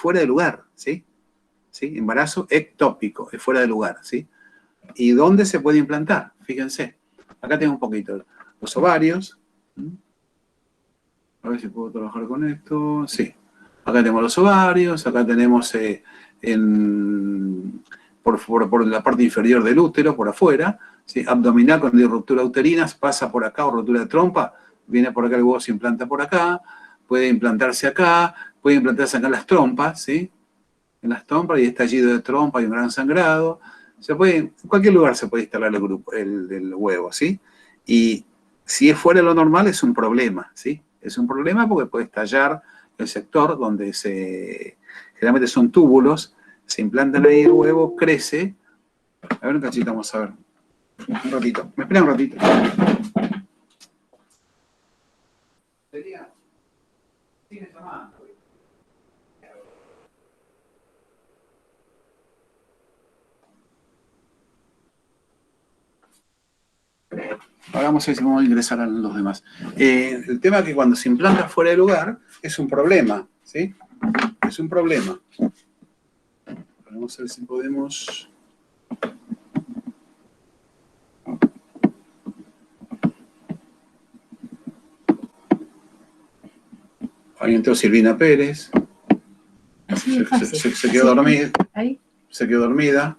fuera de lugar, ¿sí? ¿Sí? Embarazo ectópico, es fuera de lugar, ¿sí? ¿Y dónde se puede implantar? Fíjense, acá tengo un poquito. Los ovarios. A ver si puedo trabajar con esto. Sí. Acá tenemos los ovarios, acá tenemos por la parte inferior del útero, por afuera, ¿sí? Abdominal con ruptura uterina, pasa por acá, o ruptura de trompa, viene por acá, el huevo se implanta por acá, puede implantarse acá en las trompas, ¿sí? En las trompas hay estallido de trompa, hay un gran sangrado. En cualquier lugar se puede instalar el huevo, ¿sí? Y si es fuera de lo normal es un problema, ¿sí? Es un problema porque puede estallar el sector donde generalmente son túbulos, se implantan ahí el huevo, crece. A ver un cachito, vamos a ver. Un ratito. ¿Me espera un ratito? Sigue llamando. Ahora vamos a ver si vamos a ingresar a los demás. El tema es que cuando se implanta fuera de lugar es un problema, ¿sí? Es un problema. Vamos a ver si podemos... Ahí entró Silvina Pérez. Sí, se quedó dormida. Ahí. Se quedó dormida.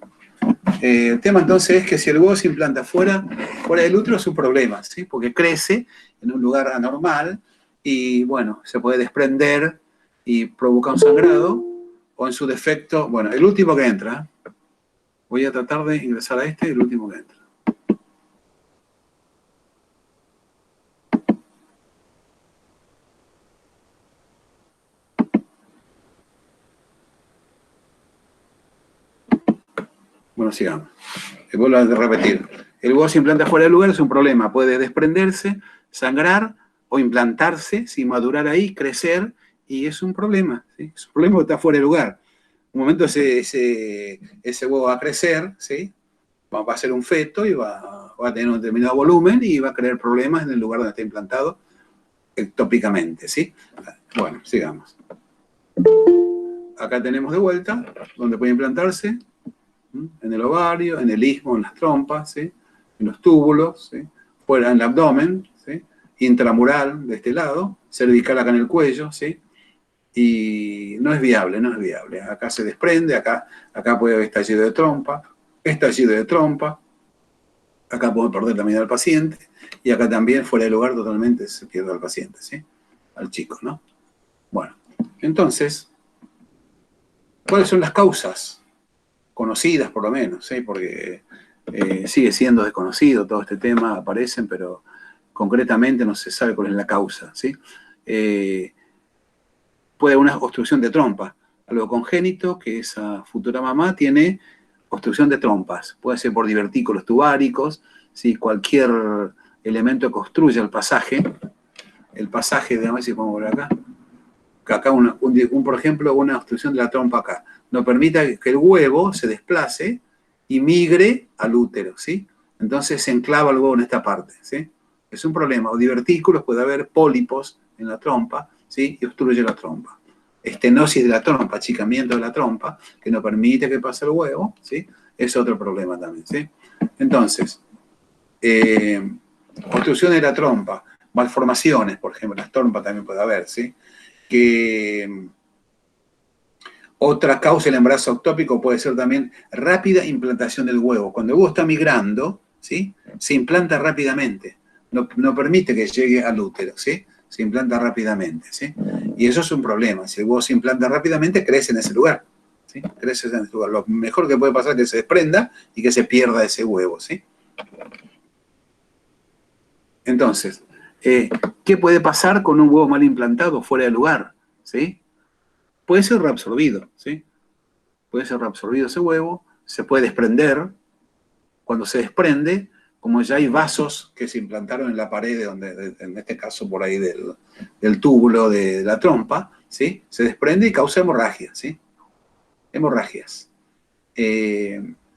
El tema entonces es que si el huevo se implanta fuera del útero es un problema, ¿sí? Porque crece en un lugar anormal y, bueno, se puede desprender y provoca un sangrado o en su defecto, bueno, el último que entra. Voy a tratar de ingresar a el último que entra. Bueno, sigamos. Vuelvo a repetir. El huevo se implanta fuera del lugar es un problema. Puede desprenderse, sangrar o implantarse, sin madurar ahí, crecer, y es un problema. ¿Sí? Es un problema que está fuera del lugar. Un momento ese huevo va a crecer, ¿sí? Va a ser un feto y va a tener un determinado volumen y va a crear problemas en el lugar donde está implantado ectópicamente, ¿sí? Bueno, sigamos. Acá tenemos de vuelta donde puede implantarse, en el ovario, en el istmo, en las trompas, ¿sí? En los túbulos, ¿sí? Fuera en el abdomen, ¿sí? Intramural de este lado, cervical acá en el cuello, ¿sí? Y no es viable. Acá se desprende, acá puede haber estallido de trompa, acá puede perder también al paciente, y acá también, fuera de lugar, totalmente se pierde al paciente, ¿sí? Al chico, ¿no? Bueno, entonces, ¿cuáles son las causas? Conocidas por lo menos, ¿sí? Porque sigue siendo desconocido todo este tema, aparecen, pero concretamente no se sabe cuál es la causa, ¿sí? Puede haber una obstrucción de trompa, algo congénito, que esa futura mamá tiene obstrucción de trompas, puede ser por divertículos tubáricos, ¿sí? Cualquier elemento que obstruya el pasaje, déjame ver si podemos ver acá, acá por ejemplo, una obstrucción de la trompa acá, no permita que el huevo se desplace y migre al útero, ¿sí? Entonces se enclava el huevo en esta parte, ¿sí? Es un problema. O divertículos, puede haber pólipos en la trompa, ¿sí? Y obstruye la trompa. Estenosis de la trompa, achicamiento de la trompa, que no permite que pase el huevo, ¿sí? Es otro problema también, ¿sí? Entonces, obstrucción de la trompa, malformaciones, por ejemplo, las trompas también puede haber, ¿sí? Que otra causa del embarazo ectópico puede ser también rápida implantación del huevo. Cuando el huevo está migrando, ¿sí? Se implanta rápidamente. No permite que llegue al útero, ¿sí? Se implanta rápidamente, ¿sí? Y eso es un problema. Si el huevo se implanta rápidamente, crece en ese lugar, ¿sí? Crece en ese lugar. Lo mejor que puede pasar es que se desprenda y que se pierda ese huevo, ¿sí? Entonces, ¿qué puede pasar con un huevo mal implantado fuera de lugar? ¿Sí? Puede ser reabsorbido, ¿sí? Puede ser reabsorbido ese huevo, se puede desprender. Cuando se desprende, como ya hay vasos que se implantaron en la pared, en este caso por ahí del túbulo de la trompa, ¿sí? Se desprende y causa hemorragia, ¿sí? Hemorragias.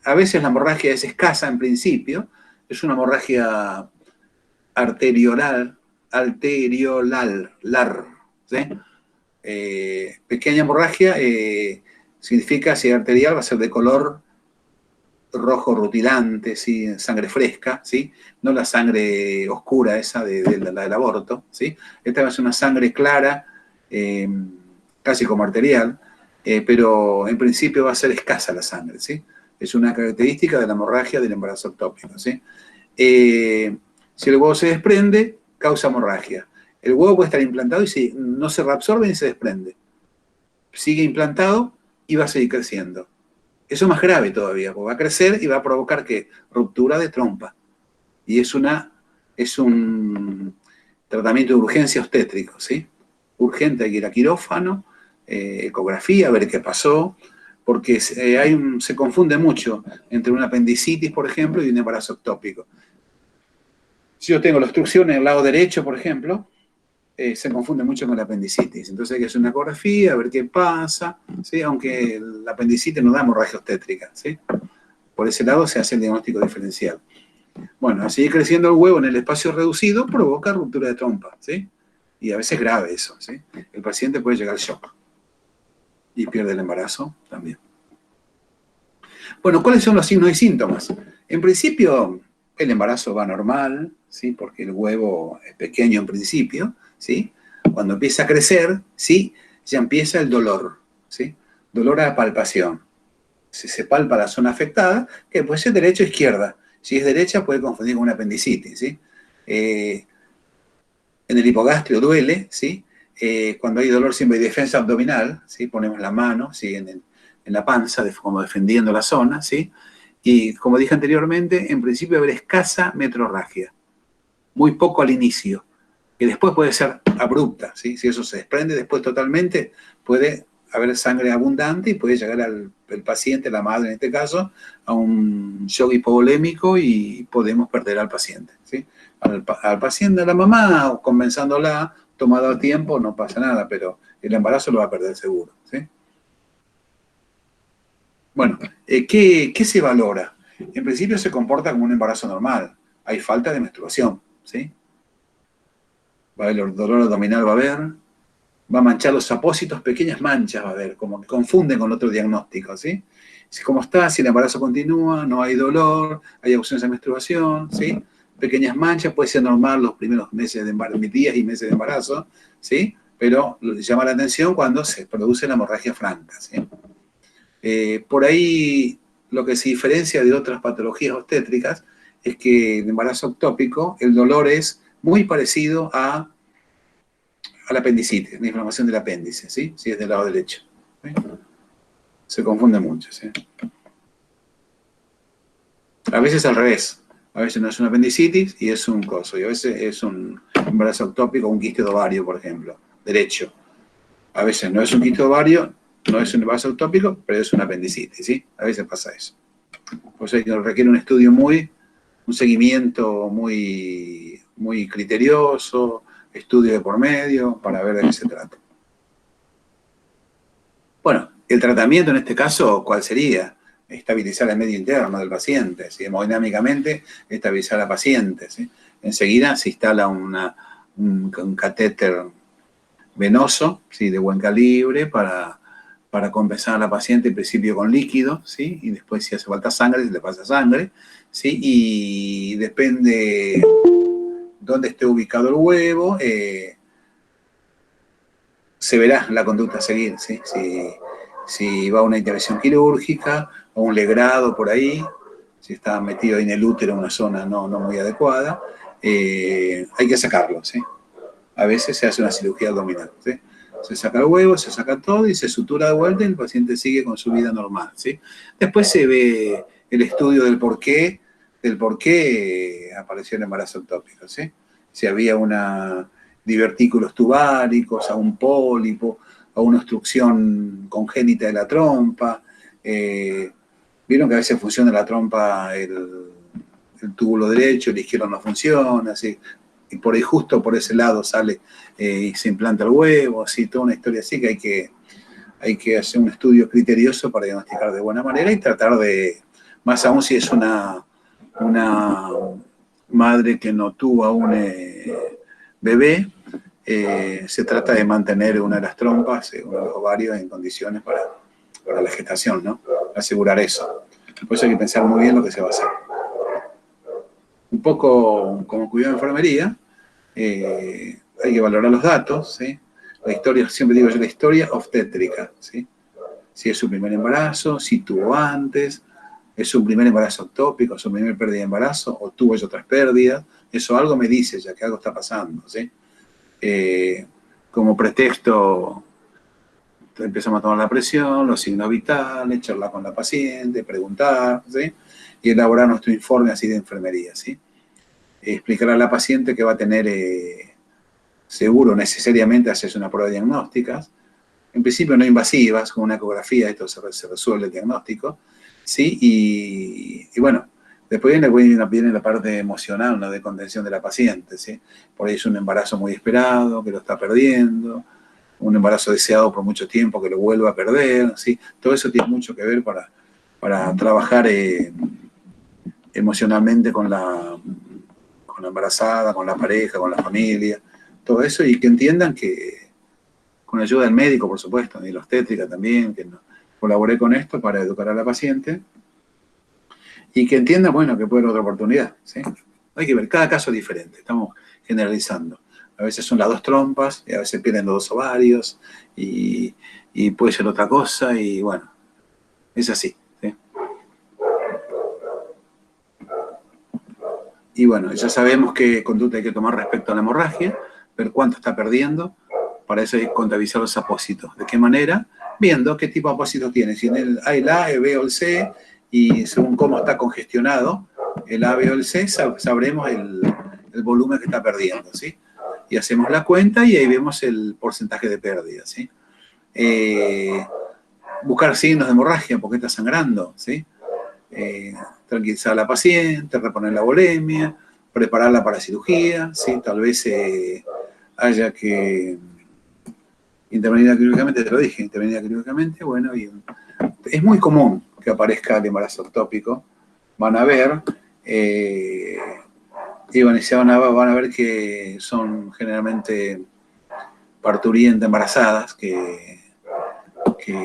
A veces la hemorragia es escasa en principio, es una hemorragia arteriolar, ¿sí? pequeña hemorragia significa, si es arterial, va a ser de color rojo rutilante, ¿sí? Sangre fresca, ¿sí? No la sangre oscura esa la del aborto, ¿sí? Esta va a ser una sangre clara, casi como arterial, pero en principio va a ser escasa la sangre, ¿sí? Es una característica de la hemorragia del embarazo ectópico, ¿sí? Si el huevo se desprende, causa hemorragia. El huevo puede estar implantado y si no se reabsorbe ni se desprende. Sigue implantado y va a seguir creciendo. Eso es más grave todavía, porque va a crecer y va a provocar ¿qué? Ruptura de trompa. Y es un tratamiento de urgencia obstétrico, ¿sí? Urgente, hay que ir a quirófano, ecografía, a ver qué pasó, porque se confunde mucho entre una apendicitis, por ejemplo, y un embarazo ectópico. Si yo tengo la obstrucción en el lado derecho, por ejemplo, se confunde mucho con la apendicitis. Entonces hay que hacer una ecografía, a ver qué pasa, ¿sí? Aunque la apendicitis no da hemorragia obstétrica, ¿sí? Por ese lado se hace el diagnóstico diferencial. Bueno, al seguir creciendo el huevo en el espacio reducido provoca ruptura de trompa, ¿sí? Y a veces es grave eso, ¿sí? El paciente puede llegar al shock y pierde el embarazo también. Bueno, ¿cuáles son los signos y síntomas? En principio, el embarazo va normal, ¿sí? Porque el huevo es pequeño en principio, ¿sí? Cuando empieza a crecer, ¿sí? Ya empieza el dolor, ¿sí? Dolor a la palpación. Si se palpa la zona afectada, que puede ser derecha o izquierda. Si es derecha, puede confundir con una apendicitis, ¿sí? En el hipogastrio duele, ¿sí? Cuando hay dolor siempre hay defensa abdominal, ¿sí? Ponemos la mano, ¿sí? En la panza, como defendiendo la zona, ¿sí? Y como dije anteriormente, en principio va a haber escasa metrorragia, muy poco al inicio, que después puede ser abrupta, ¿sí? Si eso se desprende después totalmente, puede haber sangre abundante y puede llegar el paciente, la madre en este caso, a un shock hipovolémico y podemos perder al paciente, ¿sí? Al paciente, a la mamá, compensándola, tomado a tiempo, no pasa nada, pero el embarazo lo va a perder seguro, ¿sí? Bueno, ¿qué se valora? En principio se comporta como un embarazo normal. Hay falta de menstruación, ¿sí? Va a haber dolor abdominal, va a haber, va a manchar los apósitos, pequeñas manchas va a haber, como que confunden con otro diagnóstico, ¿sí? ¿Cómo está? Si el embarazo continúa, no hay dolor, hay ausencia de menstruación, ¿sí? Pequeñas manchas, puede ser normal los primeros meses de embarazo, días y meses de embarazo, ¿sí? Pero llama la atención cuando se produce la hemorragia franca, ¿sí? Por ahí lo que se diferencia de otras patologías obstétricas es que el embarazo ectópico, el dolor es muy parecido a la apendicitis, la inflamación del apéndice, ¿sí? Si es del lado derecho, ¿sí? Se confunde mucho, ¿sí? A veces al revés, a veces no es una apendicitis y es un coso, y a veces es un embarazo ectópico o un quiste de ovario, por ejemplo, derecho. A veces no es un quiste de ovario, no es un embarazo ectópico, pero es una apendicitis, ¿sí? A veces pasa eso. O sea, que requiere un estudio un seguimiento muy criterioso, estudio de por medio, para ver de qué se trata. Bueno, el tratamiento en este caso, ¿cuál sería? Estabilizar el medio interno del paciente, ¿sí? Hemodinámicamente, estabilizar al paciente, ¿sí? Enseguida se instala un catéter venoso, ¿sí? De buen calibre para compensar a la paciente en principio con líquido, ¿sí? Y después si hace falta sangre, se le pasa sangre, ¿sí? Y depende dónde esté ubicado el huevo, se verá la conducta a seguir, ¿sí? Si va a una intervención quirúrgica o un legrado por ahí, si está metido en el útero en una zona no muy adecuada, hay que sacarlo, ¿sí? A veces se hace una cirugía abdominal, ¿sí? Se saca el huevo, se saca todo y se sutura de vuelta y el paciente sigue con su vida normal, ¿sí? Después se ve el estudio del por qué apareció el embarazo ectópico, ¿sí? Si había divertículos tubáricos, a un pólipo, a una obstrucción congénita de la trompa. Vieron que a veces funciona la trompa, el túbulo derecho, el izquierdo no funciona, así. Y por ahí justo por ese lado sale y se implanta el huevo, así, toda una historia así que hay que hacer un estudio criterioso para diagnosticar de buena manera y tratar de, más aún si es una madre que no tuvo aún bebé, se trata de mantener una de las trompas, uno de los ovarios en condiciones para la gestación, ¿no? Asegurar eso. Por eso hay que pensar muy bien lo que se va a hacer. Un poco como cuidado de enfermería, hay que valorar los datos, ¿sí? La historia, siempre digo yo, la historia obstétrica, ¿sí? Si es su primer embarazo, si tuvo antes, es su primer embarazo ectópico, su primer pérdida de embarazo, o tuvo ya otras pérdidas. Eso algo me dice ya que algo está pasando, ¿sí? Como pretexto, empezamos a tomar la presión, los signos vitales, charlar con la paciente, preguntar, ¿sí? Y elaborar nuestro informe así de enfermería, ¿sí? Explicar a la paciente que va a tener seguro necesariamente hacerse una prueba diagnóstica, en principio no invasivas, con una ecografía, esto se resuelve el diagnóstico, ¿sí? Y bueno, después viene la parte emocional, ¿no? De contención de la paciente, ¿sí? Por ahí es un embarazo muy esperado, que lo está perdiendo, un embarazo deseado por mucho tiempo que lo vuelva a perder, ¿sí? Todo eso tiene mucho que ver para trabajar emocionalmente con la embarazada, con la pareja, con la familia, todo eso, y que entiendan que con ayuda del médico, por supuesto, y la obstétrica también, que colaboré con esto para educar a la paciente, y que entienda, bueno, que puede haber otra oportunidad, ¿sí? Hay que ver, cada caso es diferente, estamos generalizando. A veces son las dos trompas, y a veces pierden los dos ovarios, y puede ser otra cosa, y bueno, es así, ¿sí? Y bueno, ya sabemos qué conducta hay que tomar respecto a la hemorragia, ver cuánto está perdiendo, para eso hay que contabilizar los apósitos. ¿De qué manera? Viendo qué tipo de apósitos tiene. Si hay el A, el B o el C, y según cómo está congestionado el A, B o el C, sabremos el volumen que está perdiendo, ¿sí? Y hacemos la cuenta y ahí vemos el porcentaje de pérdida, ¿sí? Buscar signos de hemorragia, porque está sangrando, ¿sí? Tranquilizar a la paciente, reponer la volemia, prepararla para cirugía, ¿sí? Tal vez haya que intervenir quirúrgicamente, te lo dije, intervenir quirúrgicamente, bueno, y es muy común que aparezca el embarazo ectópico. Van a ver, y van a ver que son generalmente parturientas embarazadas que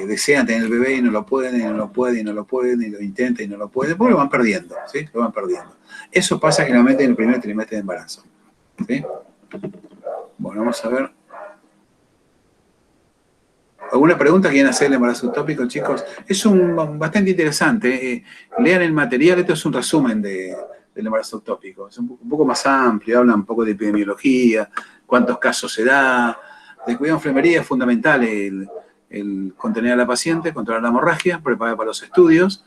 desean tener el bebé y no lo pueden, y no lo pueden, y no lo pueden, y lo intentan y no lo pueden, porque lo van perdiendo, ¿sí? Lo van perdiendo. Eso pasa generalmente en el primer trimestre de embarazo, ¿sí? Bueno, vamos a ver. ¿Alguna pregunta quieren hacer el embarazo ectópico, chicos? Es bastante interesante. Lean el material, esto es un resumen del embarazo ectópico. Es un poco más amplio, habla un poco de epidemiología, cuántos casos se da. De cuidado de enfermería es fundamental el contener a la paciente, controlar la hemorragia, preparar para los estudios,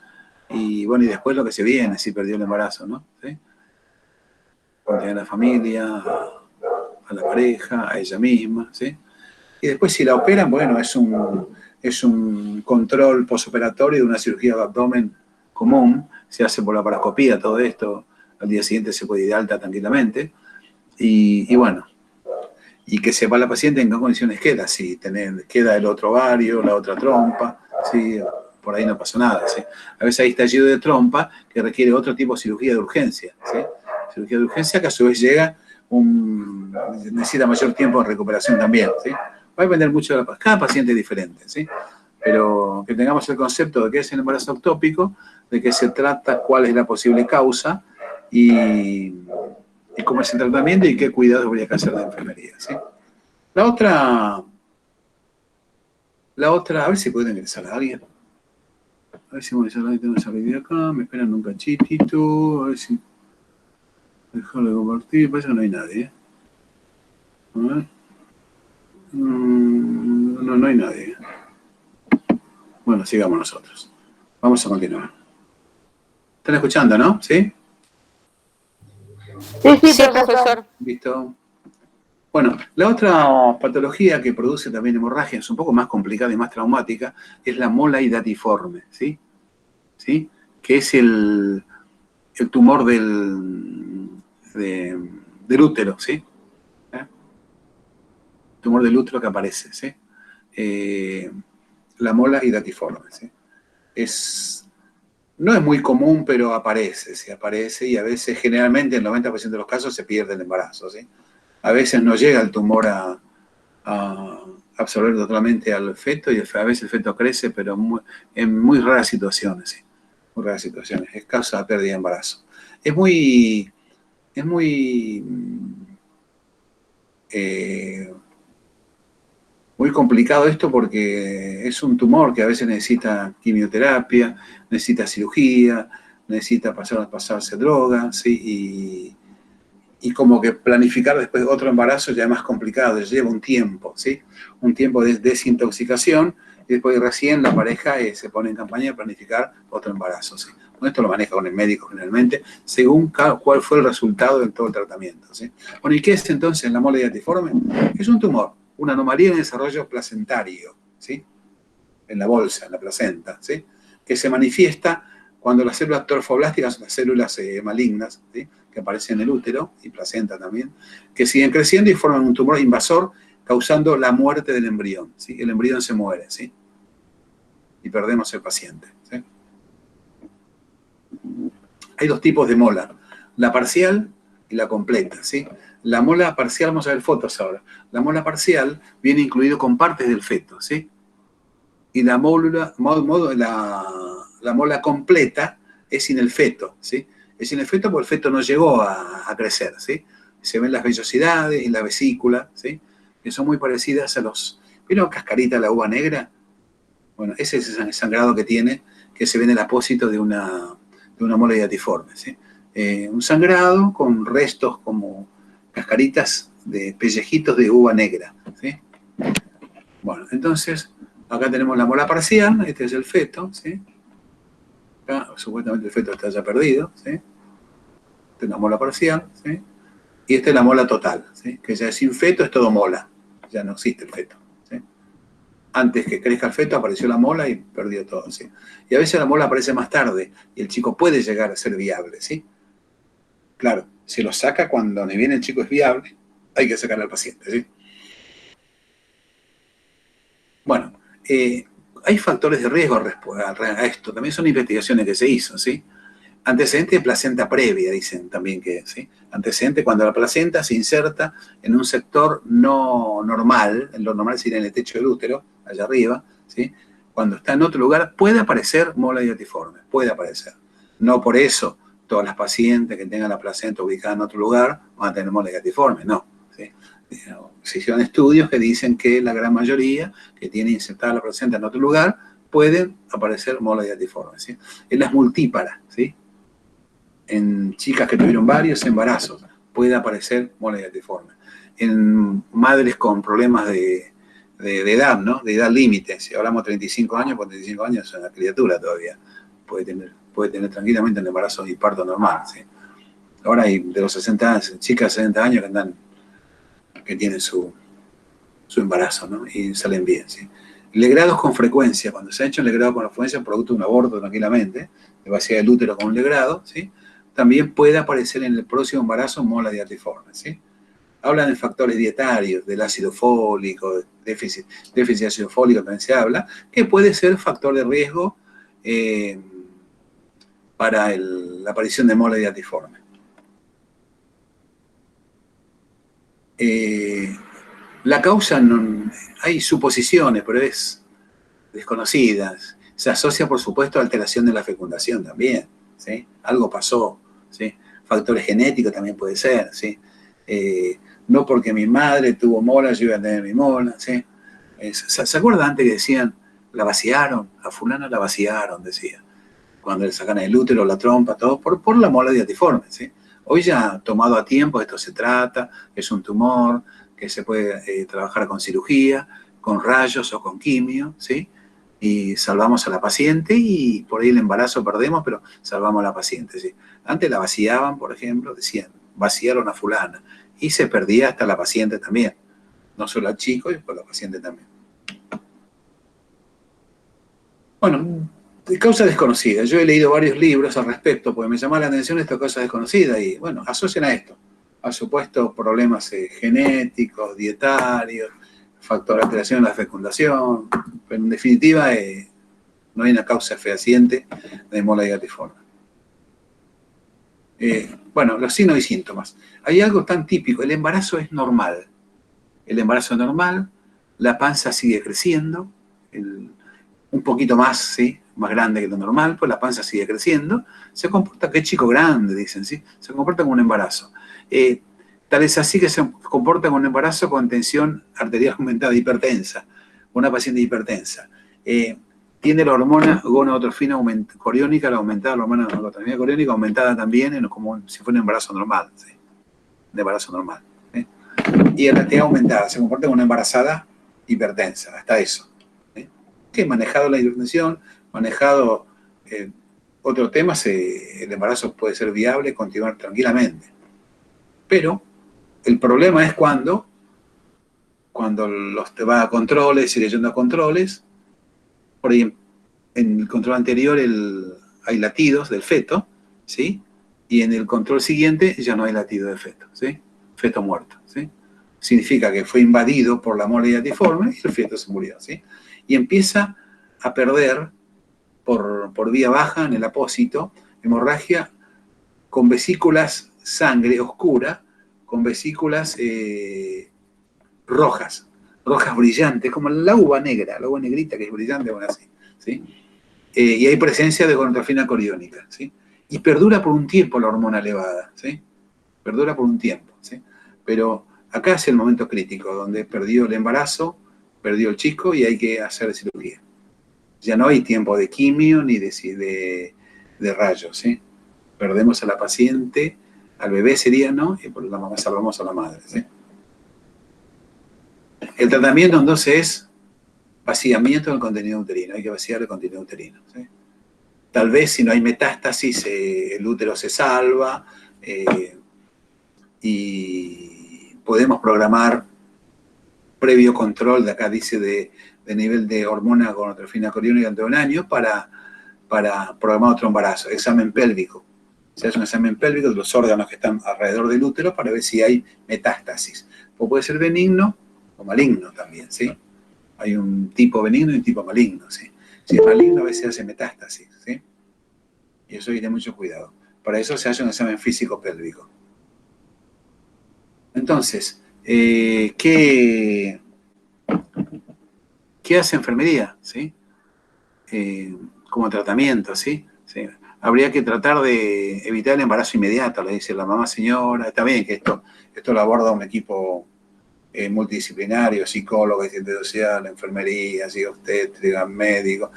y bueno, y después lo que se viene, si perdió el embarazo, ¿no? ¿Sí? Contener a la familia, a la pareja, a ella misma, ¿sí? Y después si la operan, bueno, es un control posoperatorio de una cirugía de abdomen común, se hace por la paroscopía todo esto, al día siguiente se puede ir de alta tranquilamente, y bueno, y que sepa la paciente en qué condiciones queda, si queda el otro ovario, la otra trompa, ¿sí? Por ahí no pasó nada, ¿sí? A veces hay estallido de trompa que requiere otro tipo de cirugía de urgencia, ¿sí? Cirugía de urgencia que a su vez necesita mayor tiempo de recuperación también, ¿sí? Va a depender mucho de cada paciente es diferente, ¿sí? Pero que tengamos el concepto de qué es el embarazo ectópico, de qué se trata, cuál es la posible causa y cómo es el tratamiento y qué cuidados habría que hacer de enfermería, ¿sí? La otra, a ver si puede ingresar a alguien. A ver si voy a ingresar a alguien, tengo esa video acá, me esperan un cachitito, a ver si... Dejarlo de compartir, parece que no hay nadie, ¿eh? A ver. No hay nadie. Bueno, sigamos nosotros. Vamos a continuar. ¿Están escuchando, no? ¿Sí? Sí, profesor. Listo. Bueno, la otra patología que produce también hemorragia, es un poco más complicada y más traumática, es la mola hidatiforme, ¿sí? ¿Sí? Que es el tumor del útero, ¿sí? Tumor del útero que aparece, ¿sí? La mola hidatiforme, ¿sí? No es muy común, pero aparece, ¿sí? Aparece y a veces, generalmente, en el 90% de los casos se pierde el embarazo, ¿sí? A veces no llega el tumor a absorber totalmente al feto y a veces el feto crece, pero en muy raras situaciones, ¿sí? Muy raras situaciones. Es causa de pérdida de embarazo. Es muy muy complicado esto porque es un tumor que a veces necesita quimioterapia, necesita cirugía, necesita pasarse droga, ¿sí? Y como que planificar después otro embarazo ya es más complicado, ya lleva un tiempo, ¿sí? Un tiempo de desintoxicación y después recién la pareja se pone en campaña de planificar otro embarazo, ¿sí? Bueno, esto lo maneja con el médico generalmente, según cuál fue el resultado de todo el tratamiento, ¿sí? Bueno, ¿y qué es entonces la mole diatiforme? Es un tumor, una anomalía en el desarrollo placentario, ¿sí? En la bolsa, en la placenta, ¿sí? Que se manifiesta cuando las células trofoblásticas son las células malignas, ¿sí? Que aparecen en el útero y placenta también, que siguen creciendo y forman un tumor invasor causando la muerte del embrión, ¿sí? El embrión se muere, ¿sí? Y perdemos el paciente, ¿sí? Hay dos tipos de mola, la parcial y la completa, ¿sí? La mola parcial, vamos a ver fotos ahora. La mola parcial viene incluido con partes del feto, ¿sí? Y la mola completa es sin el feto, ¿sí? Es sin el feto porque el feto no llegó a crecer, ¿sí? Se ven las vellosidades y la vesícula, ¿sí? Que son muy parecidas a los... ¿Vieron cascarita de la uva negra? Bueno, ese es el sangrado que tiene, que se ve en el apósito de una mola diatiforme, ¿sí? Un sangrado con restos como cascaritas de pellejitos de uva negra, ¿sí? Bueno, entonces, acá tenemos la mola parcial, este es el feto, ¿sí? Acá, supuestamente el feto está ya perdido, ¿sí? Esta es la mola parcial, ¿sí? Y esta es la mola total, ¿sí? Que ya sin feto es todo mola, ya no existe el feto, ¿sí? Antes que crezca el feto apareció la mola y perdió todo, ¿sí? Y a veces la mola aparece más tarde y el chico puede llegar a ser viable, ¿sí? Claro, si lo saca cuando ni bien el chico es viable, hay que sacarle al paciente, ¿sí? Bueno, hay factores de riesgo a esto, también son investigaciones que se hizo, ¿sí? Antecedente de placenta previa, dicen también que, ¿sí? Antecedente cuando la placenta se inserta en un sector no normal, en lo normal sería en el techo del útero, allá arriba, ¿sí? Cuando está en otro lugar puede aparecer mola diatiforme, puede aparecer. No por eso todas las pacientes que tengan la placenta ubicada en otro lugar van a tener mola diatiforme, no, ¿sí? Se hicieron estudios que dicen que la gran mayoría que tiene insertada la placenta en otro lugar pueden aparecer mola diatiforme, ¿sí? En las multíparas, ¿sí? En chicas que tuvieron varios embarazos puede aparecer mola diatiforme. En madres con problemas de edad, ¿no? De edad límite. Si hablamos de 35 años, con 35 años es una criatura todavía. Puede tener tranquilamente un embarazo y parto normal, ¿sí? Ahora hay de los 60 años, chicas de 60 años que tienen su embarazo, ¿no? Y salen bien, ¿sí? Legrados con frecuencia. Cuando se ha hecho un legrado con frecuencia, producto de un aborto tranquilamente, de vaciar el útero con un legrado, ¿sí? También puede aparecer en el próximo embarazo mola diatiforme, ¿sí? Hablan de factores dietarios, del ácido fólico, déficit de ácido fólico también se habla, que puede ser factor de riesgo para la aparición de mola diatiforme. La causa, hay suposiciones, pero es desconocidas. Se asocia, por supuesto, a alteración de la fecundación también, ¿sí? Algo pasó, ¿sí? Factores genéticos también puede ser, ¿sí? No porque mi madre tuvo mola, yo iba a tener mi mola, ¿sí? ¿Se acuerdan antes que decían, la vaciaron, a fulana la vaciaron, decía, cuando le sacan el útero, la trompa, todo, por la mola diatiforme, ¿sí? Hoy ya tomado a tiempo, esto se trata, es un tumor que se puede trabajar con cirugía, con rayos o con quimio, ¿sí? Y salvamos a la paciente y por ahí el embarazo perdemos, pero salvamos a la paciente, ¿sí? Antes la vaciaban, por ejemplo, decían, vaciaron a fulana y se perdía hasta la paciente también, no solo al chico, y por la paciente también. Bueno, de causa desconocida. Yo he leído varios libros al respecto, porque me llama la atención esta causa desconocida y, bueno, asocian a esto, a supuestos problemas genéticos, dietarios, factor de alteración en la fecundación, pero en definitiva no hay una causa fehaciente de mola diatiforme. Bueno, los signos y síntomas. Hay algo tan típico, el embarazo es normal. El embarazo es normal, la panza sigue creciendo, un poquito más, ¿sí? Más grande que lo normal, pues la panza sigue creciendo, se comporta, que chico grande, dicen, ¿sí? Se comporta como un embarazo. Tal es así que se comporta como un embarazo con tensión arterial aumentada, hipertensa, una paciente hipertensa. Tiene la hormona gonadotrofina coriónica, la aumentada, la hormona gonadotrofina coriónica aumentada también, como si fuera un embarazo normal, ¿sí? Un embarazo normal. ¿Sí? Y la lactancia aumentada, se comporta como una embarazada hipertensa, hasta eso. ¿Sí? Que manejado la hipertensión, manejado otros temas, el embarazo puede ser viable, continuar tranquilamente. Pero el problema es cuando te va a controles, sigue yendo a controles, por ahí en el control anterior hay latidos del feto, ¿sí? Y en el control siguiente ya no hay latido del feto, ¿sí? Feto muerto, ¿sí? Significa que fue invadido por la mole diatiforme y el feto se murió, ¿sí? Y empieza a perder por vía baja en el apósito hemorragia con vesículas sangre oscura, con vesículas rojas brillantes, como la uva negra, la uva negrita que es brillante, bueno, así, ¿sí? Y hay presencia de gonadotrofina coriónica, ¿sí? Y perdura por un tiempo la hormona elevada, ¿sí? Perdura por un tiempo, ¿sí? Pero acá es el momento crítico, donde perdió el embarazo, perdió el chico y hay que hacer cirugía. Ya no hay tiempo de quimio ni de rayos, ¿sí? Perdemos a la paciente, al bebé sería, ¿no? Y por la mamá salvamos a la madre, ¿sí? El tratamiento entonces es vaciamiento del contenido uterino, hay que vaciar el contenido uterino, ¿sí? Tal vez si no hay metástasis, el útero se salva y podemos programar previo control, de acá dice de nivel de hormona gonadotrofina coriónica durante un año para programar otro embarazo, examen pélvico. Se hace un examen pélvico de los órganos que están alrededor del útero para ver si hay metástasis. O puede ser benigno o maligno también, ¿sí? Hay un tipo benigno y un tipo maligno, ¿sí? Si es maligno a veces hace metástasis, ¿sí? Y eso hay que tener mucho cuidado. Para eso se hace un examen físico pélvico. Entonces, ¿qué hace enfermería? ¿Sí? Como tratamiento, ¿sí? ¿Sí? Habría que tratar de evitar el embarazo inmediato, le dice la mamá señora. Está bien que esto lo aborda un equipo multidisciplinario, psicólogo, asistente social, enfermería, obstétrica, médico,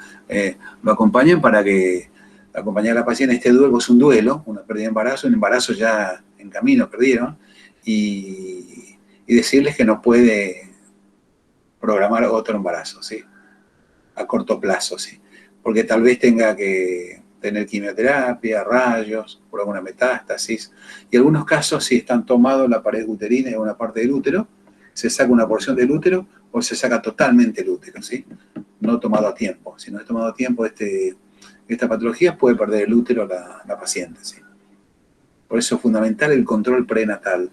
lo acompañan para que acompañar a la paciente en este duelo, es un duelo, una pérdida de embarazo, un embarazo ya en camino perdieron, y decirles que no puede programar otro embarazo, ¿sí? A corto plazo, ¿sí? Porque tal vez tenga que tener quimioterapia, rayos, por alguna metástasis, y en algunos casos si están tomados la pared uterina y una parte del útero, se saca una porción del útero o se saca totalmente el útero, ¿sí? No tomado a tiempo. Si no es tomado a tiempo esta patología, puede perder el útero la paciente, ¿sí? Por eso es fundamental el control prenatal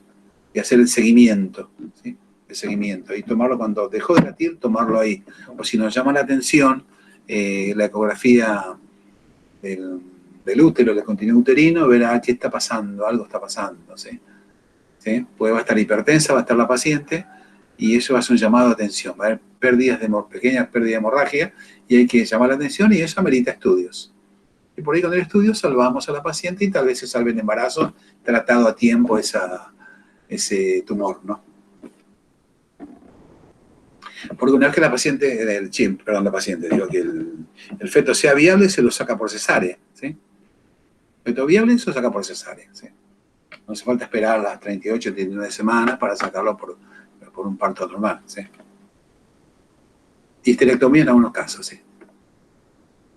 y hacer el seguimiento, ¿sí? El seguimiento. Y tomarlo cuando dejó de latir, tomarlo ahí. O si nos llama la atención, la ecografía del útero, del contenido uterino, verá qué está pasando, algo está pasando, ¿sí? ¿Sí? Va a estar hipertensa, va a estar la paciente, y eso va a ser un llamado de atención. Va a haber pequeñas pérdidas de hemorragia, y hay que llamar la atención, y eso amerita estudios. Y por ahí con el estudio salvamos a la paciente y tal vez se salve el embarazo tratado a tiempo ese tumor, ¿no? Porque una vez que la paciente, digo que el feto sea viable, se lo saca por cesárea, ¿sí? El feto viable se lo saca por cesárea, ¿sí? No hace falta esperar las 38, 39 semanas para sacarlo por un parto normal, ¿sí? Histerectomía en algunos casos, sí.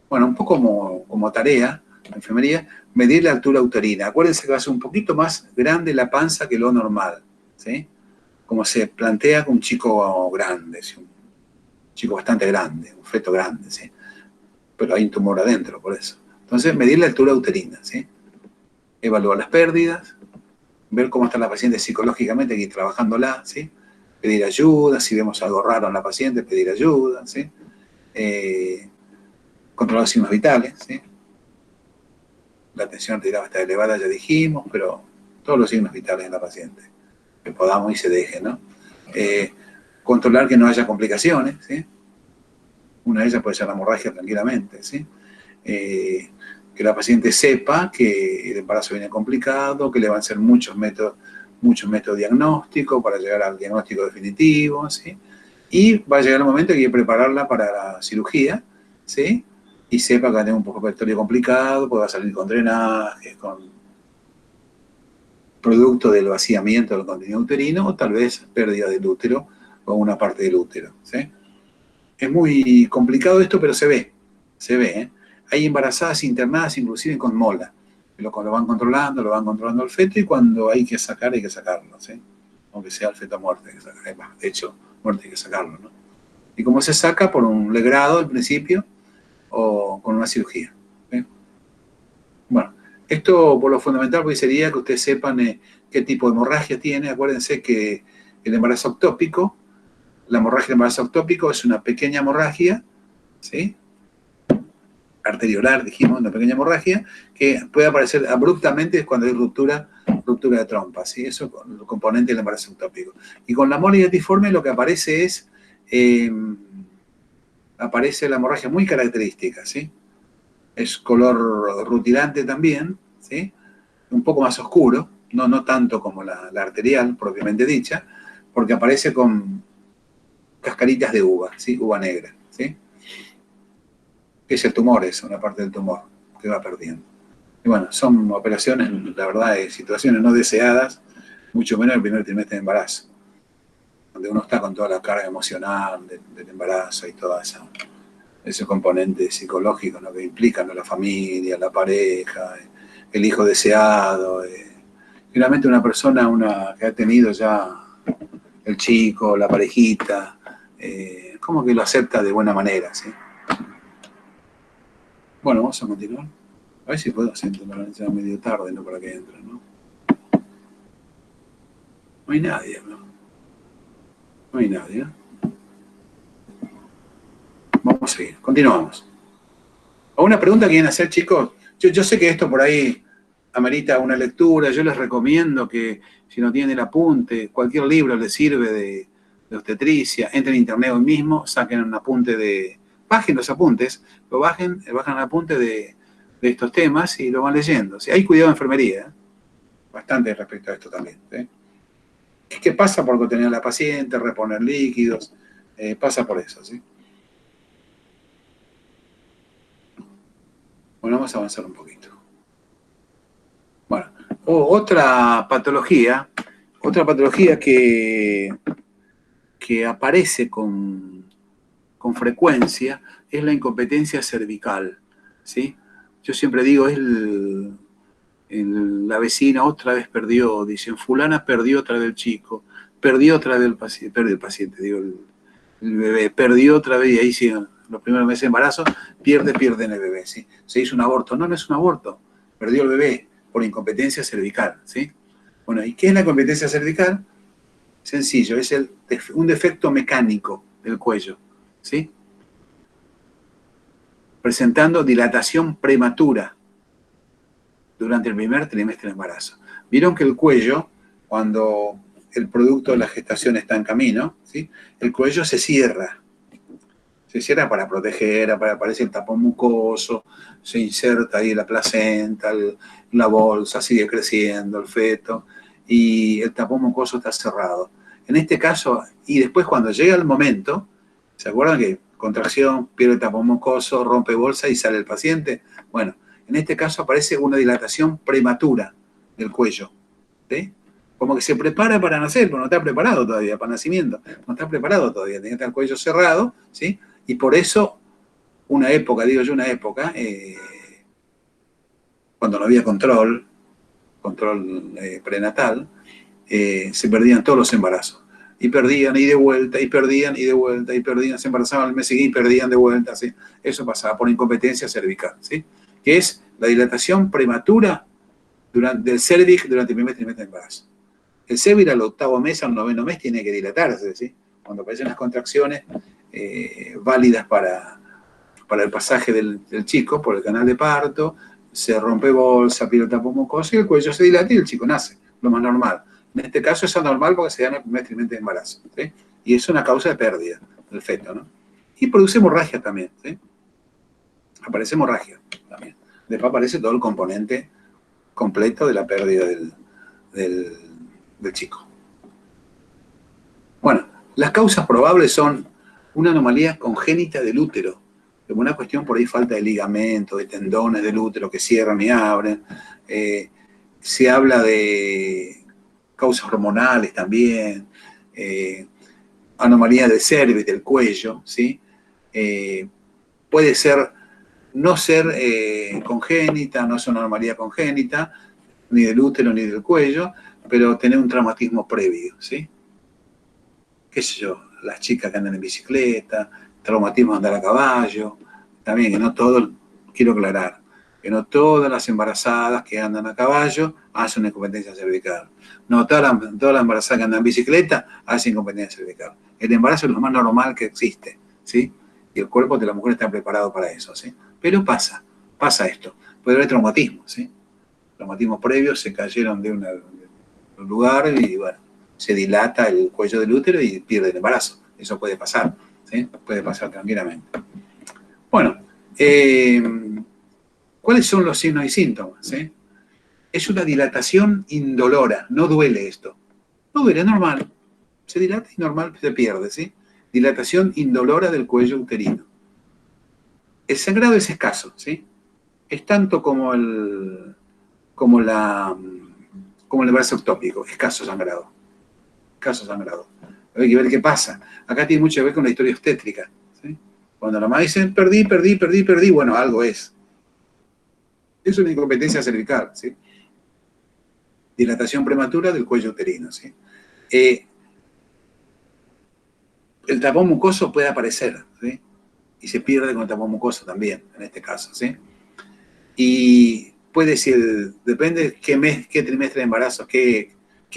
Bueno, un poco como tarea, la enfermería, medir la altura uterina. Acuérdense que va a ser un poquito más grande la panza que lo normal, ¿sí? Como se plantea con un chico grande, ¿sí? Un chico bastante grande, un feto grande, ¿sí? Pero hay un tumor adentro, por eso. Entonces, medir la altura uterina, ¿sí? Evaluar las pérdidas, ver cómo está la paciente psicológicamente, ir trabajándola, ¿sí? Pedir ayuda, si vemos algo raro en la paciente, pedir ayuda, ¿sí? Controlar los signos vitales, ¿sí? la tensión arterial está elevada, ya dijimos, pero todos los signos vitales en la paciente, que podamos y se deje, ¿no? Controlar que no haya complicaciones, ¿sí? Una de ellas puede ser la hemorragia tranquilamente, ¿sí? Que la paciente sepa que el embarazo viene complicado, que le van a ser muchos métodos diagnósticos para llegar al diagnóstico definitivo, ¿sí? Y va a llegar el momento que hay que prepararla para la cirugía, ¿sí? Y sepa que va a tener un poco de complicado, pues va a salir con drenajes, con producto del vaciamiento del contenido uterino, o tal vez pérdida del útero o una parte del útero, ¿sí? Es muy complicado esto, pero se ve, ¿eh? Hay embarazadas internadas inclusive con mola, que lo van controlando el feto, y cuando hay que sacarlo, ¿sí? Aunque sea el feto muerto, hay que sacarlo. De hecho, muerto hay que sacarlo, ¿no? Y como se saca por un legrado al principio o con una cirugía, ¿sí? Bueno, esto por lo fundamental porque sería que ustedes sepan qué tipo de hemorragia tiene. Acuérdense que el embarazo ectópico, la hemorragia del embarazo ectópico es una pequeña hemorragia, ¿sí? Arteriolar, dijimos, una pequeña hemorragia, que puede aparecer abruptamente cuando hay ruptura de trompa, ¿sí? Eso es el componente del embarazo ectópico. Y con la mole digestiforme lo que aparece es, aparece la hemorragia muy característica, ¿sí? Es color rutilante también, ¿sí? Un poco más oscuro, no tanto como la arterial propiamente dicha, porque aparece con cascaritas de uva, ¿sí? Uva negra, ¿sí? Que es el tumor, es una parte del tumor que va perdiendo. Y bueno, son operaciones, la verdad, situaciones no deseadas, mucho menos el primer trimestre de embarazo, donde uno está con toda la carga emocional del embarazo y todo ese componente psicológico, ¿no? Que implica, ¿no? La familia, la pareja, el hijo deseado. Finalmente una persona que ha tenido ya el chico, la parejita, como que lo acepta de buena manera, ¿sí? Bueno, vamos a continuar. A ver si puedo sentarme ya medio tarde, ¿no? Para que entren, ¿no? No hay nadie, ¿no? No hay nadie, ¿no? Vamos a seguir, continuamos. ¿Alguna pregunta que quieren hacer, chicos? Yo sé que esto por ahí amerita una lectura. Yo les recomiendo que, si no tienen el apunte, cualquier libro les sirve de obstetricia. Entren en internet hoy mismo, saquen un apunte bajen los apuntes, bajan el apunte de estos temas y lo van leyendo. ¿Sí? Hay cuidado de enfermería, ¿eh? Bastante respecto a esto también, ¿sí? ¿Qué pasa por contener a la paciente, reponer líquidos? Pasa por eso, ¿sí? Bueno, vamos a avanzar un poquito. Bueno, otra patología que aparece con frecuencia es la incompetencia cervical, ¿sí? Yo siempre digo, es la vecina otra vez perdió, dicen, fulana perdió otra vez el chico, perdió otra vez el paciente, digo, el bebé, perdió otra vez, y ahí sí, los primeros meses de embarazo, pierden el bebé, ¿sí? Se hizo un aborto. No es un aborto, perdió el bebé por incompetencia cervical, ¿sí? Bueno, ¿y qué es la incompetencia cervical? Sencillo, es un defecto mecánico del cuello, ¿sí? Presentando dilatación prematura durante el primer trimestre del embarazo. Vieron que el cuello, cuando el producto de la gestación está en camino, ¿sí? El cuello se cierra para proteger, aparece el tapón mucoso, se inserta ahí la placenta, la bolsa, sigue creciendo el feto, y el tapón mucoso está cerrado. En este caso, y después cuando llega el momento, ¿se acuerdan que contracción, pierde el tapón mucoso, rompe bolsa y sale el paciente? Bueno, en este caso aparece una dilatación prematura del cuello, ¿sí? Como que se prepara para nacer, pero no está preparado todavía para nacimiento, no está preparado todavía, tiene que estar el cuello cerrado, ¿sí? Y por eso, una época, cuando no había control prenatal, se perdían todos los embarazos. Y perdían, y de vuelta, y perdían, y de vuelta, y perdían, se embarazaban al mes siguiente y perdían de vuelta, ¿sí? Eso pasaba por incompetencia cervical, ¿sí? Que es la dilatación prematura del cervix durante el primer trimestre de embarazo. El cervix al octavo mes, al noveno mes, tiene que dilatarse, ¿sí? Cuando aparecen las contracciones válidas para el pasaje del chico por el canal de parto, se rompe bolsa, pierde el tapón mucoso y el cuello se dilata y el chico nace, lo más normal. En este caso es anormal porque se da en el primer trimestre de embarazo, ¿sí? Y es una causa de pérdida del feto, ¿no? Y produce hemorragia también, ¿sí? Aparece hemorragia también. Después aparece todo el componente completo de la pérdida del chico. Bueno, las causas probables son una anomalía congénita del útero, como una cuestión por ahí falta de ligamento, de tendones del útero que cierran y abren. Se habla de causas hormonales también, anomalía del cervix, del cuello, ¿sí? Puede ser no ser congénita, no es una anomalía congénita, ni del útero ni del cuello, pero tener un traumatismo previo, ¿sí? Qué sé yo, las chicas que andan en bicicleta, traumatismo de andar a caballo, también que no todo, quiero aclarar, que no todas las embarazadas que andan a caballo hacen una incompetencia cervical. No todas las embarazadas que andan en bicicleta hacen incompetencia cervical. El embarazo es lo más normal que existe, ¿sí? Y el cuerpo de la mujer está preparado para eso, ¿sí? Pero pasa esto. Puede haber traumatismo, ¿sí? Traumatismos previos, se cayeron de un lugar y, bueno, se dilata el cuello del útero y pierde el embarazo. Eso puede pasar, ¿sí? Puede pasar tranquilamente. Bueno, ¿cuáles son los signos y síntomas? ¿Sí? Es una dilatación indolora, no duele esto. No duele, es normal. Se dilata y normal se pierde, ¿sí? Dilatación indolora del cuello uterino. El sangrado es escaso, ¿sí? Es tanto como el embarazo ectópico, escaso sangrado. Hay que ver qué pasa. Acá tiene mucho que ver con la historia obstétrica, ¿sí? Cuando la mamá dice, perdí, bueno, algo es. Es una incompetencia cervical, ¿sí? Dilatación prematura del cuello uterino, ¿sí? El tapón mucoso puede aparecer, ¿sí? Y se pierde con el tapón mucoso también, en este caso, ¿sí? Y puede ser, depende qué trimestre de embarazo, qué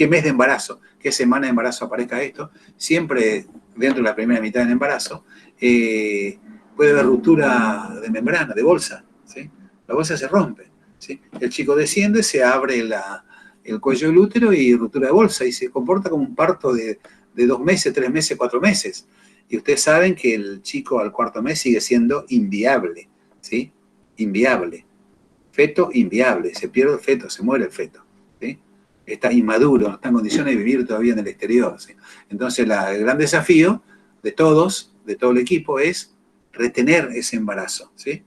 mes de embarazo, qué semana de embarazo aparezca esto, siempre dentro de la primera mitad del embarazo, puede haber ruptura de membrana, de bolsa, ¿sí? La bolsa se rompe, ¿sí? El chico desciende, se abre el cuello del útero y ruptura de bolsa, y se comporta como un parto de 2 meses, 3 meses, 4 meses. Y ustedes saben que el chico al cuarto mes sigue siendo inviable, ¿sí? Inviable. Feto inviable, se pierde el feto, se muere el feto, ¿sí? Está inmaduro, no está en condiciones de vivir todavía en el exterior, ¿sí? Entonces el gran desafío de todos, de todo el equipo, es retener ese embarazo, ¿sí?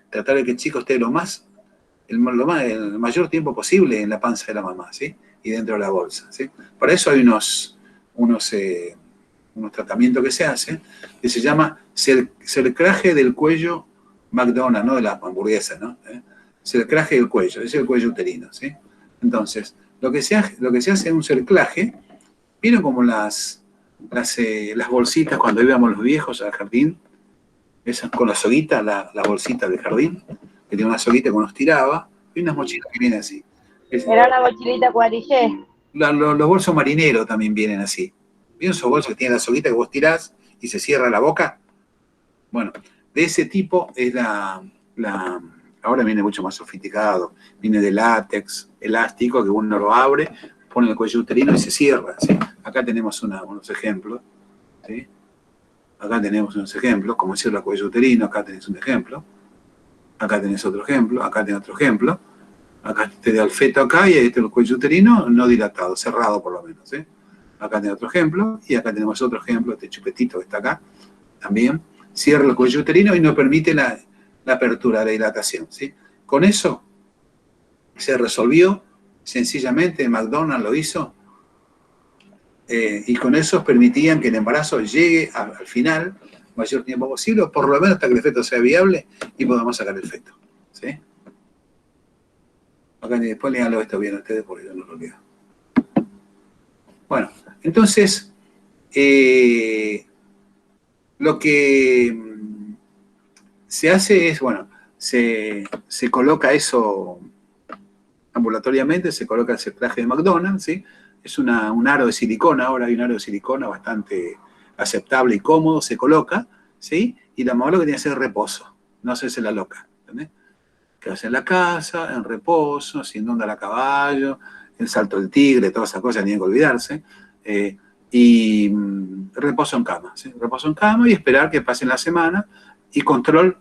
Tratar de que el chico esté el mayor tiempo posible en la panza de la mamá, ¿sí? Y dentro de la bolsa, ¿sí? Para eso hay unos tratamientos que se hacen que se llama cerclaje del cuello McDonald's, no de la hamburguesa, ¿no? Cerclaje del cuello, es el cuello uterino, ¿sí? Entonces, lo que se hace es un cerclaje, ¿vieron como las bolsitas cuando íbamos los viejos al jardín? Esas con la soguita, la bolsita del jardín, que tiene una soguita que uno estiraba, y unas mochilas que vienen así. Era una mochilita cuadrillé. Los bolsos marineros también vienen así. ¿Vieron esos bolsos que tienen la soguita que vos tirás y se cierra la boca? Bueno, de ese tipo es ahora viene mucho más sofisticado, viene de látex, elástico, que uno lo abre, pone el cuello uterino y se cierra, ¿sí? Acá tenemos unos ejemplos, ¿sí? Acá tenemos unos ejemplos, como cierra el cuello uterino, acá tenés un ejemplo, acá tenés otro ejemplo, acá tenés otro ejemplo, acá te da el feto acá y ahí está el cuello uterino no dilatado, cerrado por lo menos, ¿sí? Acá tenés otro ejemplo y acá tenemos otro ejemplo, este chupetito que está acá, también cierra el cuello uterino y no permite la apertura, la dilatación, ¿sí? Con eso se resolvió, sencillamente McDonald's lo hizo, y con eso permitían que el embarazo llegue al final, mayor tiempo posible, o por lo menos hasta que el feto sea viable y podamos sacar el feto, ¿sí? Acá después leanlo esto bien ustedes porque yo no lo leo. Bueno, entonces, lo que se hace es, bueno, se coloca eso ambulatoriamente, se coloca el cerclaje de McDonald's, ¿sí? Es un aro de silicona, ahora hay un aro de silicona bastante aceptable y cómodo, se coloca, ¿sí? Y la mamá lo que tiene que hacer es reposo, no hacerse la loca, ¿entendés? quedarse en la casa, en reposo, sin andar a caballo, el salto del tigre, todas esas cosas, tienen que olvidarse. Y reposo en cama, ¿sí? Reposo en cama y esperar que pase la semana y control,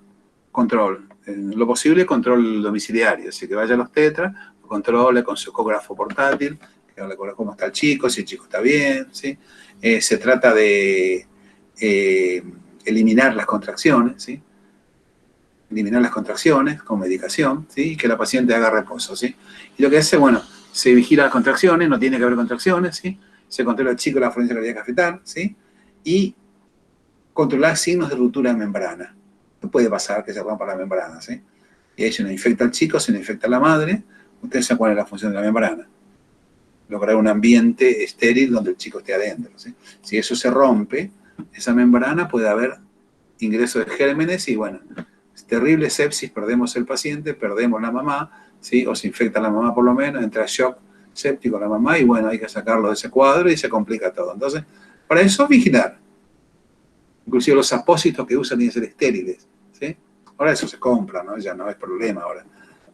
en lo posible control domiciliario, así que vaya a los tetras, controle con su ecógrafo portátil, que hable cómo está el chico, si el chico está bien, ¿sí? Se trata de eliminar las contracciones, ¿sí? Eliminar las contracciones con medicación, ¿sí? Y que la paciente haga reposo, ¿sí? Y lo que hace, bueno, se vigila las contracciones, no tiene que haber contracciones, ¿sí? Se controla el chico la frecuencia cardíaca fetal, ¿sí? Y controlar signos de ruptura de membrana. No puede pasar que se rompa la membrana, ¿sí? Y ahí se nos infecta al chico, se nos infecta a la madre. Ustedes saben cuál es la función de la membrana. Lograr un ambiente estéril donde el chico esté adentro, ¿sí? Si eso se rompe, esa membrana puede haber ingreso de gérmenes y, bueno, terrible sepsis, perdemos el paciente, perdemos la mamá, ¿sí? O se infecta la mamá por lo menos, entra shock séptico la mamá y, bueno, hay que sacarlo de ese cuadro y se complica todo. Entonces, para eso vigilar. Inclusive los apósitos que usan tienen que ser estériles, ¿sí? Ahora eso se compra, ¿no? Ya no es problema ahora.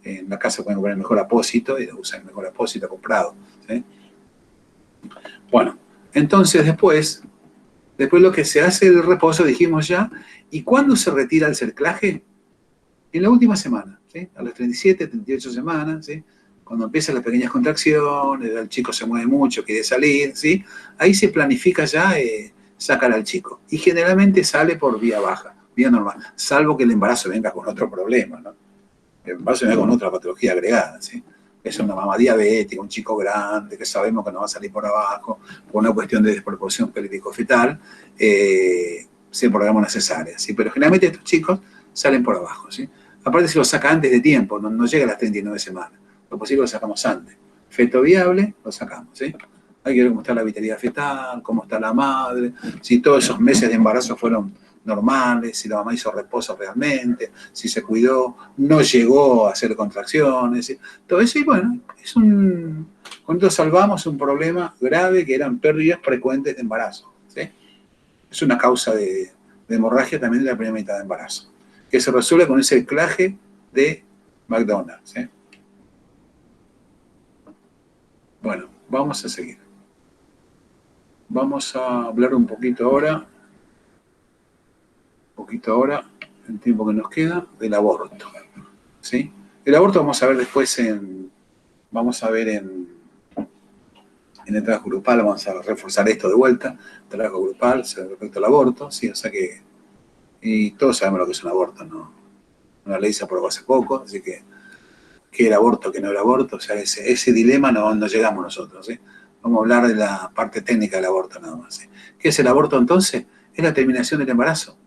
En la casa pueden comprar el mejor apósito y usan el mejor apósito comprado, ¿sí? Bueno, entonces después lo que se hace el reposo, dijimos ya, ¿y cuándo se retira el cerclaje? En la última semana, ¿sí? A las 37, 38 semanas, ¿sí? Cuando empiezan las pequeñas contracciones, el chico se mueve mucho, quiere salir, ¿sí? Ahí se planifica ya sacar al chico. Y generalmente sale por vía baja, vía normal, salvo que el embarazo venga con otro problema, ¿no? El embarazo venga con otra patología agregada, ¿sí? Es una mamá diabética, un chico grande, que sabemos que no va a salir por abajo, por una cuestión de desproporción pelvico-fetal, se programa una cesárea, ¿sí? Pero generalmente estos chicos salen por abajo, ¿sí? Aparte se lo saca antes de tiempo, no llega a las 39 semanas. Lo posible lo sacamos antes. Feto viable, lo sacamos, ¿sí? Hay que ver cómo está la vitalidad fetal, cómo está la madre, si todos esos meses de embarazo fueron normales, si la mamá hizo reposo realmente, si se cuidó, no llegó a hacer contracciones, ¿sí? Todo eso, y bueno, con esto salvamos un problema grave que eran pérdidas frecuentes de embarazo, ¿sí? Es una causa de hemorragia también de la primera mitad de embarazo, que se resuelve con ese anclaje de McDonald's, ¿sí? Bueno, vamos a seguir. Vamos a hablar un poquito ahora, el tiempo que nos queda, del aborto, ¿sí? El aborto vamos a ver después en el trabajo grupal, vamos a reforzar esto de vuelta, trabajo grupal respecto al aborto, ¿sí? O sea que, y todos sabemos lo que es un aborto, ¿no? Una ley se aprobó hace poco, así que, ¿qué era aborto, qué no era aborto? O sea, ese dilema no llegamos nosotros, ¿sí? Vamos a hablar de la parte técnica del aborto nada más, ¿sí? ¿Qué es el aborto entonces? Es la terminación del embarazo.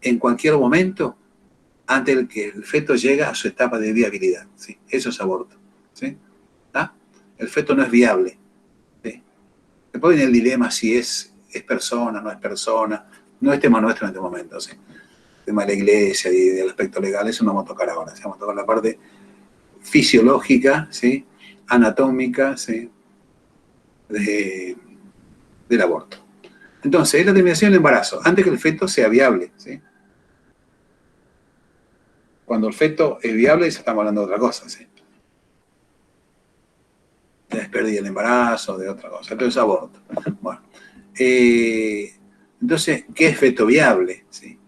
En cualquier momento, antes de que el feto llega a su etapa de viabilidad, ¿sí? Eso es aborto, ¿sí? ¿Ah? El feto no es viable, ¿sí? Después viene el dilema si es persona, no es persona, no es tema nuestro en este momento, ¿sí? El tema de la iglesia y del aspecto legal, eso no vamos a tocar ahora, ¿sí? Vamos a tocar la parte fisiológica, ¿sí? Anatómica, ¿sí? Del aborto. Entonces, es la terminación del embarazo, antes que el feto sea viable, ¿sí? Cuando el feto es viable, estamos hablando de otra cosa, ¿sí? De pérdida del embarazo, de otra cosa. Entonces, aborto. Bueno. Entonces, ¿qué es feto viable? ¿Sí?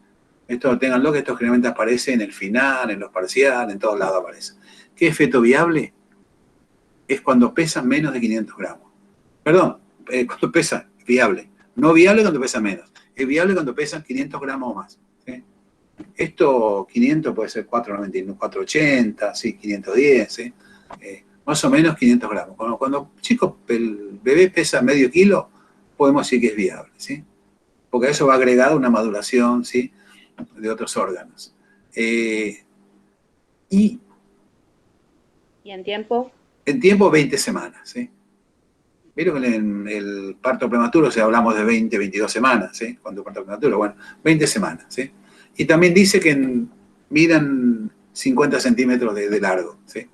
Esto, ténganlo, que esto generalmente aparece en el final, en los parciales, en todos lados aparece. ¿Qué es feto viable? Es cuando pesa menos de 500 gramos. Perdón, cuando pesa viable. No viable cuando pesa menos. Es viable cuando pesan 500 gramos o más, ¿sí? Esto, 500 puede ser 4,99, 4,80, ¿sí? 510, ¿sí? Más o menos 500 gramos. Cuando chicos, el bebé pesa medio kilo, podemos decir que es viable, ¿sí? Porque a eso va agregada una maduración, ¿sí? De otros órganos. ¿Y en tiempo? En tiempo, 20 semanas, ¿sí? Vieron que en el parto prematuro, o sea, hablamos de 20, 22 semanas, ¿sí? Cuando parto prematuro, bueno, 20 semanas, ¿sí? Y también dice que midan 50 centímetros de largo, ¿sí?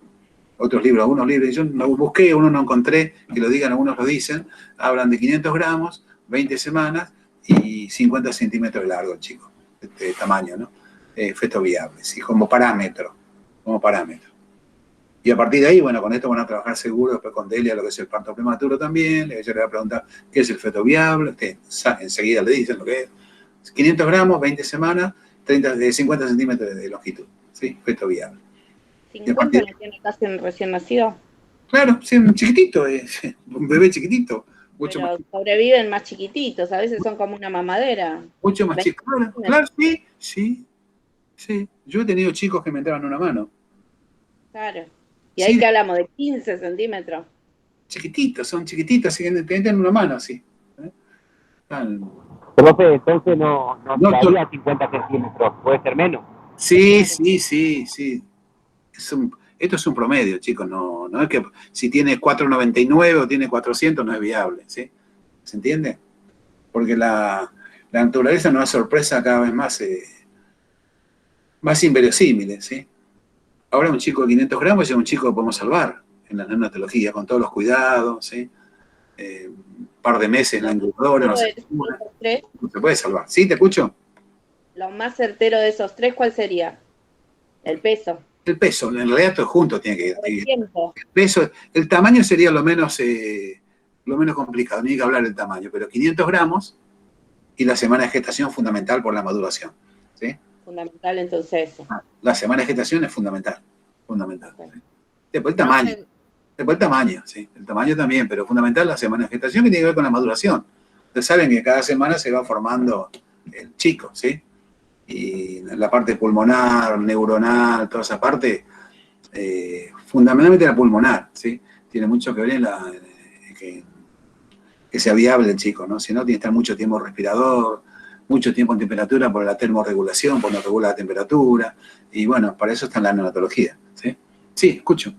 Otros libros, algunos libros, yo no busqué, uno no encontré, que lo digan, algunos lo dicen, hablan de 500 gramos, 20 semanas y 50 centímetros de largo, chico, de tamaño, ¿no? Feto viable, ¿sí? Como parámetro como parámetro. Y a partir de ahí, bueno, con esto van a trabajar seguro, después con Delia, lo que es el parto prematuro también, ella le va a preguntar qué es el feto viable, enseguida le dicen lo que es. 500 gramos, 20 semanas, 50 centímetros de longitud, ¿sí? Feto viable. Y a 50 partir no tiene casi un recién nacido, claro, sí, un chiquitito, un bebé chiquitito, mucho más, pero sobreviven más chiquititos, a veces son como una mamadera. mucho más 20 chico. Claro, claro, centímetros, sí, sí, sí. Yo he tenido chicos que me entraban una mano. claro. Y ahí Sí, que hablamos de 15 centímetros. chiquititos, son chiquititos, así que te entran una mano así. ¿Eh? Tan- Profe, entonces no no to- traía 50 centímetros, puede ser menos. sí, Claro. sí, sí, sí. Esto es un promedio, chicos, no es que si tiene 499 o tiene 400 no es viable, ¿sí? ¿Se entiende? Porque la naturaleza nos da sorpresa cada vez más inverosímiles, ¿sí? Ahora un chico de 500 gramos es un chico que podemos salvar en la neonatología, con todos los cuidados, ¿sí? Un par de meses en la Lo más incubadora, no certero se de esos tres, se puede salvar. ¿Sí? ¿Te escucho? lo más certero de esos tres, ¿cuál sería? El peso. El peso, en realidad todo junto tiene que O el ir. tiempo. El peso, el tamaño sería lo menos complicado, no hay que hablar del tamaño, pero 500 gramos y la semana de gestación fundamental por la maduración. ¿Sí? Fundamental entonces eso. La semana de gestación es fundamental, fundamental. Okay. ¿Sí? Después el tamaño. Profe, Después el tamaño, sí. El tamaño también, pero fundamental la semana de gestación que tiene que ver con la maduración. Ustedes saben que cada semana se va formando el chico, ¿sí? Y la parte pulmonar, neuronal, toda esa parte, fundamentalmente la pulmonar, ¿sí? Tiene mucho que ver en que sea viable el chico, ¿no? Si no, tiene que estar mucho tiempo en respirador, mucho tiempo en temperatura por la termorregulación, por no regula la temperatura, y bueno, para eso está la neonatología, ¿sí? Sí, escucho.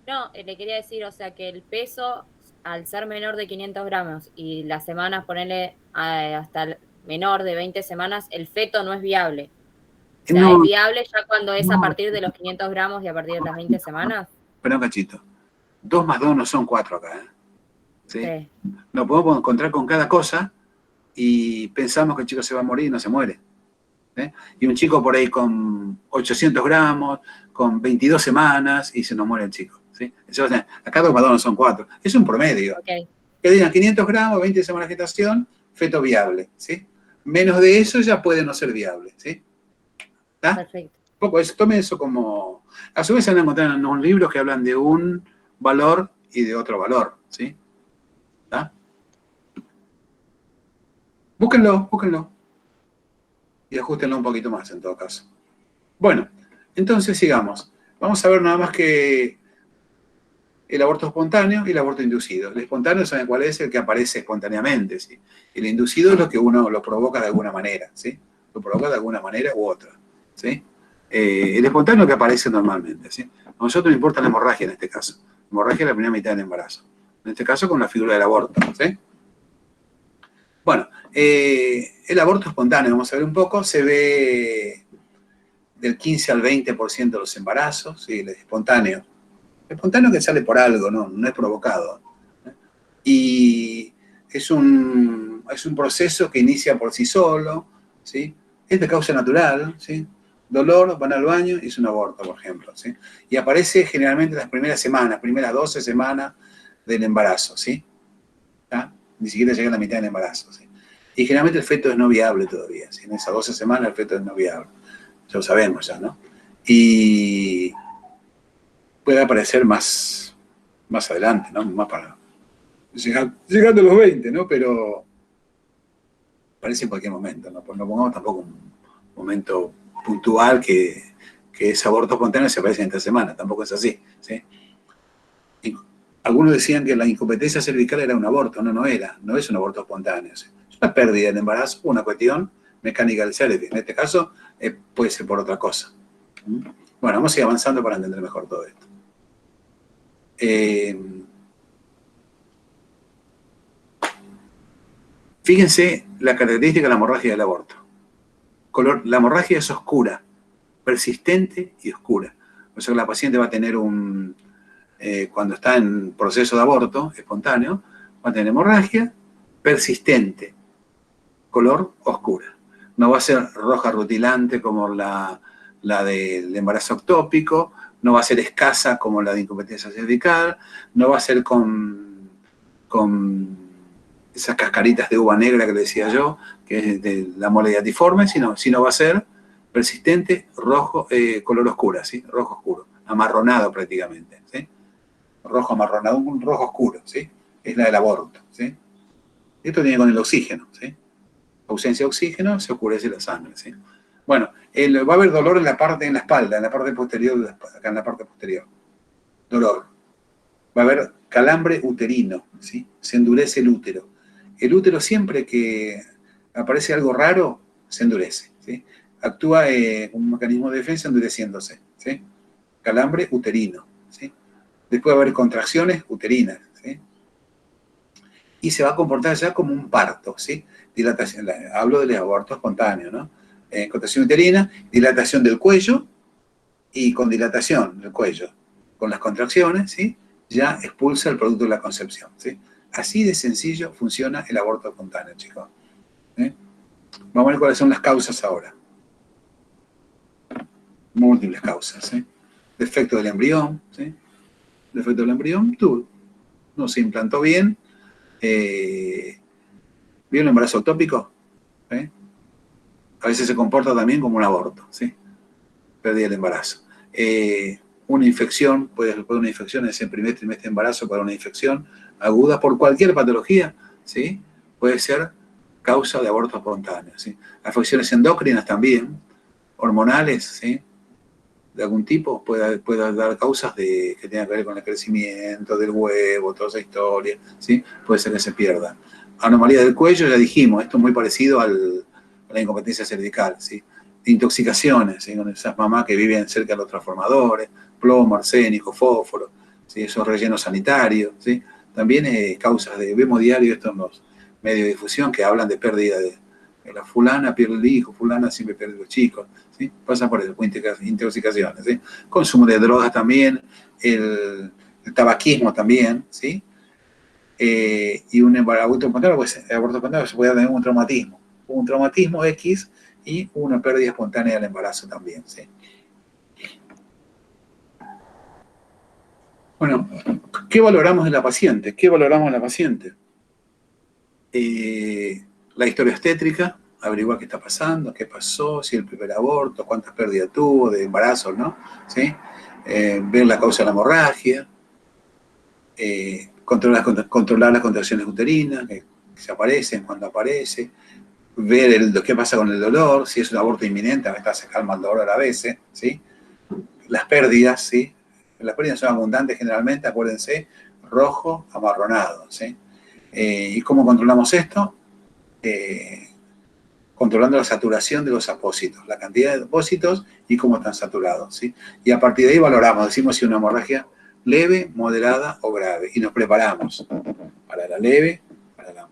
no, le quería decir, o sea, que el peso, al ser menor de 500 gramos y las semanas, ponerle hasta el menor de 20 semanas, el feto no es viable. O sea, es No, viable ya cuando es a no, partir de los 500 gramos y a partir de las 20 semanas. espera un cachito. 2 más 2 no son 4 acá, ¿eh? ¿Sí? Sí, Nos podemos encontrar con cada cosa y pensamos que el chico se va a morir y no se muere. ¿Eh? Y un chico por ahí con 800 gramos, con 22 semanas y se nos muere el chico. ¿Sí? Entonces, acá 2 más 2 no son 4. Es un promedio. ok, Que digan 500 gramos, 20 semanas de gestación, feto viable. ¿Sí? Menos de eso ya puede no ser viable. ¿Sí? ¿Está? perfecto. Poco eso, tome eso como... A su vez se van a encontrar en unos libros que hablan de un valor y de otro valor. ¿Sí? ¿Está? Búsquenlo, búsquenlo. Y ajustenlo un poquito más en todo caso. Bueno, entonces sigamos. Vamos a ver nada más que el aborto espontáneo y el aborto inducido. El espontáneo, ¿saben cuál es? El que aparece espontáneamente, ¿sí? El inducido es lo que uno lo provoca de alguna manera, ¿sí? Lo provoca de alguna manera u otra, ¿sí? El espontáneo que aparece normalmente, ¿sí? A nosotros nos importa la hemorragia en este caso. La hemorragia es la primera mitad del embarazo. En este caso con la figura del aborto, ¿sí? Bueno, el aborto espontáneo, vamos a ver un poco, se ve del 15 al 20% de los embarazos, ¿sí? El espontáneo. El espontáneo que sale por algo, no es provocado. Y es un proceso que inicia por sí solo, ¿sí? Es de causa natural, ¿sí? Dolor, van al baño y es un aborto, por ejemplo, ¿sí? Y aparece generalmente las primeras semanas, primeras 12 semanas del embarazo, ¿sí? ¿Ah? Ni siquiera llega a la mitad del embarazo, ¿sí? Y generalmente el feto es no viable todavía, ¿sí? En esas 12 semanas el feto es no viable. Ya lo sabemos ya, ¿no? Y puede aparecer más adelante, ¿no? Más para llegando a los 20, ¿no? Pero aparece en cualquier momento, ¿no? Pues no pongamos tampoco un momento puntual que es aborto espontáneo se aparece en esta semana, tampoco es así, ¿sí? Y algunos decían que la incompetencia cervical era un aborto, no era, no es un aborto espontáneo, ¿sí? Es una pérdida del embarazo, una cuestión mecánica del cervix. En este caso puede ser por otra cosa. Bueno, vamos a ir avanzando para entender mejor todo esto. Fíjense la característica de la hemorragia del aborto. La hemorragia es oscura, persistente y oscura. O sea que la paciente va a tener cuando está en proceso de aborto espontáneo, va a tener hemorragia persistente, color oscura. No va a ser roja rutilante como la la del embarazo ectópico, no va a ser escasa como la de incompetencia cervical, no va a ser con esas cascaritas de uva negra que le decía yo, que es de la molediatiforme, sino va a ser persistente, rojo, color oscuro, ¿sí? Rojo oscuro, amarronado prácticamente, ¿sí? Rojo amarronado, un rojo oscuro, ¿sí? Es la del aborto, ¿sí? Esto tiene con el oxígeno, ¿sí? Ausencia de oxígeno, se oscurece la sangre, ¿sí? Bueno, va a haber dolor en la espalda, en la parte posterior, acá en la parte posterior. Dolor. Va a haber calambre uterino, ¿sí? Se endurece el útero. El útero siempre que aparece algo raro, se endurece, ¿sí? Actúa como un mecanismo de defensa endureciéndose, ¿sí? Calambre uterino, ¿sí? Después va a haber contracciones uterinas, ¿sí? Y se va a comportar ya como un parto, ¿sí? Dilatación, hablo del aborto espontáneo, ¿no? Contracción uterina, dilatación del cuello, y con dilatación del cuello, con las contracciones, ¿sí? Ya expulsa el producto de la concepción, ¿sí? Así de sencillo funciona el aborto espontáneo, chicos. ¿Sí? Vamos a ver cuáles son las causas ahora. Múltiples causas, ¿sí? Defecto del embrión, ¿sí? Defecto del embrión, no se implantó bien. ¿Vio el embarazo ectópico? ¿Sí? A veces se comporta también como un aborto, ¿sí? Pérdida del embarazo. Una infección, puede haber una infección en ese primer trimestre de embarazo para una infección aguda por cualquier patología, ¿sí? Puede ser causa de aborto espontáneo, ¿sí? Afecciones endocrinas también, hormonales, ¿sí? De algún tipo, puede dar causas que tengan que ver con el crecimiento del huevo, toda esa historia, ¿sí? Puede ser que se pierda. Anomalía del cuello, ya dijimos, esto es muy parecido a la incompetencia cervical, ¿sí? Intoxicaciones, ¿sí? Con esas mamás que viven cerca de los transformadores, plomo, arsénico, fósforo, ¿sí? Esos rellenos sanitarios, ¿sí? También causas vemos diario esto en los medios de difusión que hablan de pérdida de la fulana pierde el hijo, fulana siempre pierde los chicos, ¿sí? Pasa por eso, intoxicaciones, ¿sí? Consumo de drogas también, el tabaquismo también, ¿sí? Y un aborto espontáneo, pues el aborto espontáneo se puede tener un traumatismo X y una pérdida espontánea del embarazo también, ¿sí? Bueno, ¿qué valoramos de la paciente? ¿Qué valoramos de la paciente? La historia obstétrica, averiguar qué está pasando, qué pasó, si el primer aborto, cuántas pérdidas tuvo de embarazo, ¿no? ¿Sí? Ver la causa de la hemorragia, controlar las contracciones uterinas, que se aparecen, cuando aparece, ver qué pasa con el dolor, si es un aborto inminente, a veces se calma el dolor a veces, ¿sí? Las pérdidas, ¿sí? Las pérdidas son abundantes generalmente, acuérdense, rojo, amarronado, ¿sí? ¿Y cómo controlamos esto? Controlando la saturación de los apósitos, la cantidad de apósitos y cómo están saturados, ¿sí? Y a partir de ahí valoramos, decimos si una hemorragia leve, moderada o grave, y nos preparamos para la leve,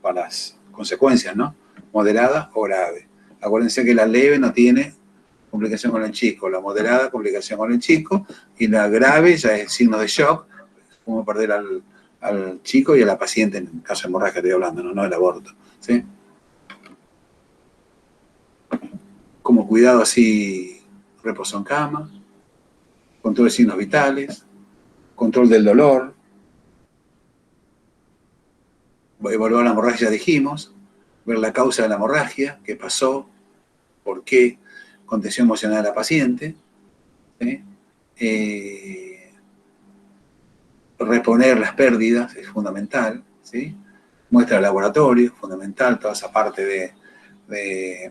para las consecuencias, ¿no? Moderada o grave. Acuérdense que la leve no tiene complicación con el chico, la moderada complicación con el chico, y la grave ya es signo de shock, como perder al chico y a la paciente, en el caso de hemorragia estoy hablando, no el aborto, ¿sí? Como cuidado así, reposo en cama, control de signos vitales, control del dolor, evaluar la hemorragia, ya dijimos, ver la causa de la hemorragia, qué pasó, por qué, contención emocional de la paciente, ¿sí? Reponer las pérdidas es fundamental, ¿sí? Muestra de laboratorio, fundamental, toda esa parte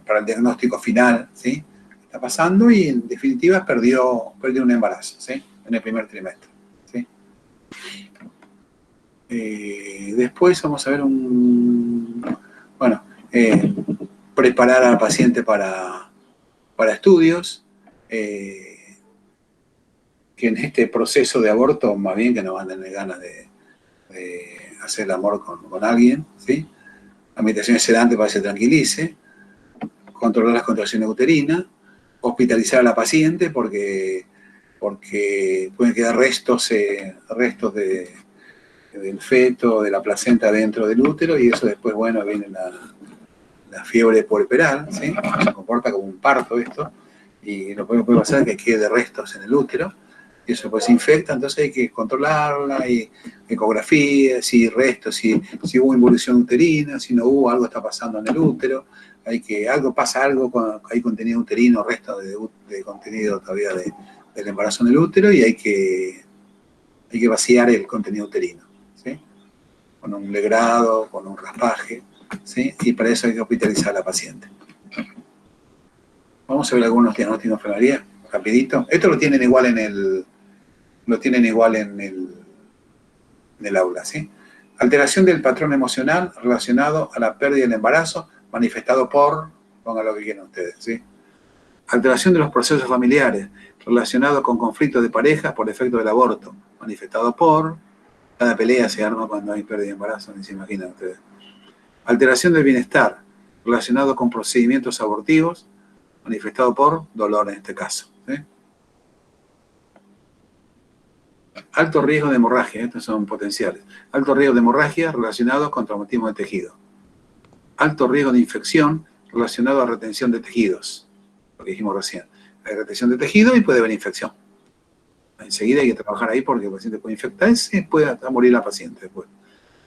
para el diagnóstico final, ¿sí? Está pasando y en definitiva perdió un embarazo, ¿sí? En el primer trimestre, ¿sí? Después vamos a ver preparar al paciente para estudios, que en este proceso de aborto, más bien que no van a tener ganas de hacer el amor con alguien, ¿sí? La meditación sedante para que se tranquilice, controlar las contracciones uterinas, hospitalizar a la paciente porque pueden quedar restos del feto, de la placenta dentro del útero, y eso después, viene la fiebre puerperal, ¿sí? Se comporta como un parto esto, Y lo que puede pasar es que quede restos en el útero, y eso pues se infecta, entonces hay que controlarla, y ecografía, si restos, si hubo involución uterina, si no hubo, algo está pasando en el útero, hay contenido uterino, restos de contenido todavía del embarazo en el útero, y hay que vaciar el contenido uterino, ¿sí? Con un legrado, con un raspaje, ¿sí? Y para eso hay que hospitalizar a la paciente. Vamos a ver algunos diagnósticos de enfermería, rapidito. Esto lo tienen igual en el aula, ¿sí? Alteración del patrón emocional relacionado a la pérdida del embarazo, manifestado por, pongan lo que quieran ustedes, ¿sí? Alteración de los procesos familiares, relacionado con conflictos de pareja por efecto del aborto, manifestado por, cada pelea se arma cuando hay pérdida de embarazo, ni se imaginan ustedes. Alteración del bienestar, relacionado con procedimientos abortivos, manifestado por dolor en este caso, ¿sí? Alto riesgo de hemorragia, estos son potenciales. Alto riesgo de hemorragia relacionado con traumatismo de tejido. Alto riesgo de infección relacionado a retención de tejidos, lo que dijimos recién. Hay retención de tejido y puede haber infección. Enseguida hay que trabajar ahí porque el paciente puede infectarse y puede hasta morir la paciente después.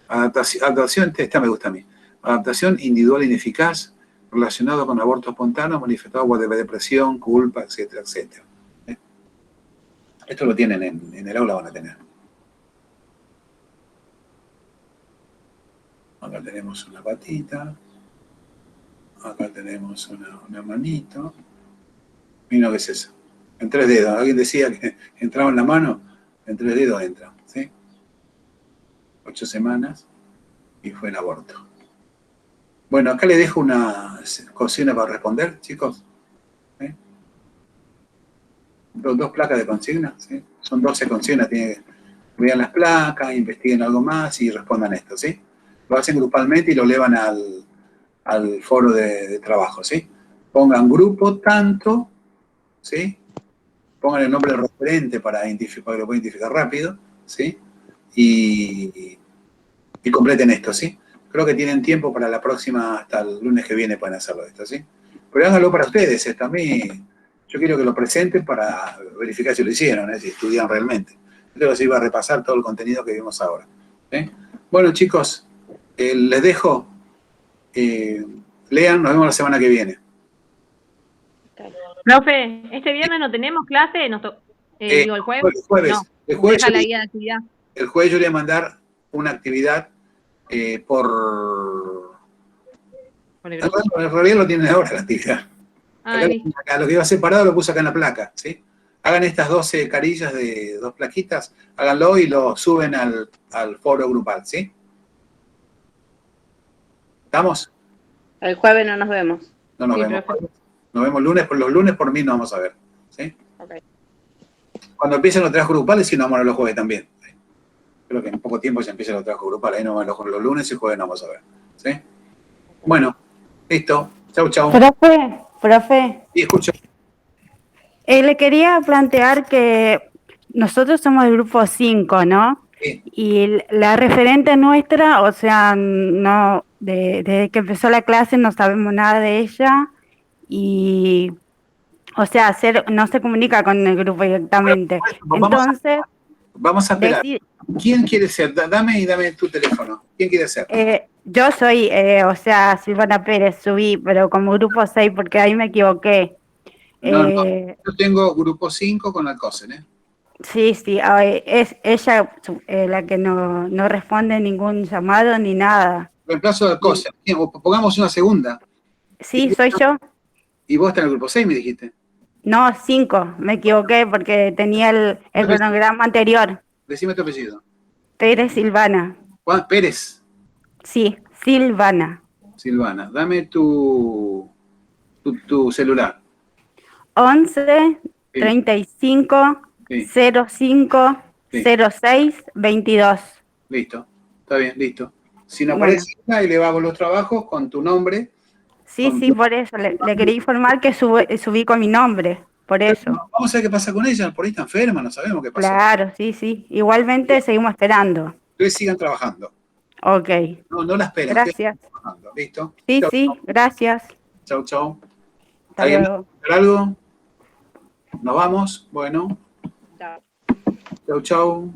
Adaptación, esta me gusta a mí. Adaptación individual ineficaz relacionado con aborto espontáneo manifestado por depresión, culpa, etcétera, etcétera. Esto lo tienen en el aula, van a tener. Acá tenemos una patita. Acá tenemos una manito. Mira qué es eso. En 3 dedos. Alguien decía que entraba en la mano. En 3 dedos entra, ¿sí? 8 semanas y fue el aborto. Bueno, acá les dejo una consigna para responder, chicos. ¿Sí? Dos placas de consigna, ¿sí? Son 12 consignas. Vean las placas, investiguen algo más y respondan esto, ¿sí? Lo hacen grupalmente y lo elevan al foro de trabajo, ¿sí? Pongan grupo tanto, ¿sí? Pongan el nombre del referente para que lo puedan identificar rápido, ¿sí? Y completen esto, ¿sí? Creo que tienen tiempo para la próxima, hasta el lunes que viene pueden hacerlo esto, ¿sí? Pero háganlo para ustedes, esto a mí, yo quiero que lo presenten para verificar si lo hicieron, si estudian realmente. Yo creo que se iba a repasar todo el contenido que vimos ahora, ¿sí? Bueno, chicos, les dejo, lean, nos vemos la semana que viene. Profe, este viernes no tenemos clase, digo, el jueves. El jueves. No, El jueves deja la guía de actividad. El jueves yo le voy a mandar una actividad por... En realidad lo tienen ahora la actividad. Acá, lo que iba separado lo puse acá en la placa, ¿sí? Hagan estas 12 carillas de 2 plaquitas, háganlo y lo suben al foro grupal, ¿sí? ¿Estamos? El jueves no nos vemos. No nos Sí, vemos. profe. Nos vemos los lunes por mí nos vamos a ver, ¿sí? Okay. Cuando empiecen los trabajos grupales, sí, nos vamos a ver los jueves también. Creo que en poco tiempo ya empiezan los trabajos grupales, ahí nos vamos a ver los lunes y jueves nos vamos a ver, ¿sí? Bueno, listo. Chau, chau. Profe, Y escucho. le quería plantear que nosotros somos el grupo 5, ¿no? Sí. Y la referente nuestra, o sea, no, desde que empezó la clase no sabemos nada de ella y, o sea, no se comunica con el grupo directamente. Entonces, Vamos a esperar. ¿Quién quiere ser? Dame tu teléfono. ¿Quién quiere ser? Yo soy, o sea, Silvana Pérez, subí, pero como grupo 6 porque ahí me equivoqué. No, yo tengo grupo 5 con Alcosen, ¿eh? Sí, es ella la que no responde ningún llamado ni nada. Reemplazo de Alcosen. Pongamos una segunda. Sí, soy yo. ¿Y vos estás en el grupo 6, me dijiste? No, 5, me equivoqué porque tenía el cronograma anterior. Decime tu apellido. Pérez Silvana. Juan Pérez. Sí, Silvana. Silvana, dame tu celular. 11 Sí. 35 Sí. 05 Sí. 06 22. Listo. Está bien, listo. Si no Bueno. aparece nada y le hago los trabajos con tu nombre. Sí, por eso. Le quería informar que subí con mi nombre. Por eso. Vamos a ver qué pasa con ella. Por ahí está enferma, no sabemos qué pasa. Claro, sí. Igualmente seguimos esperando. Ustedes sigan trabajando. Ok. No la esperen. Gracias. ¿Listo? Sí, Chau, gracias. chau. Hasta ¿Alguien luego. más? ¿Algo? Nos vamos, bueno. Chao. Chau, chau.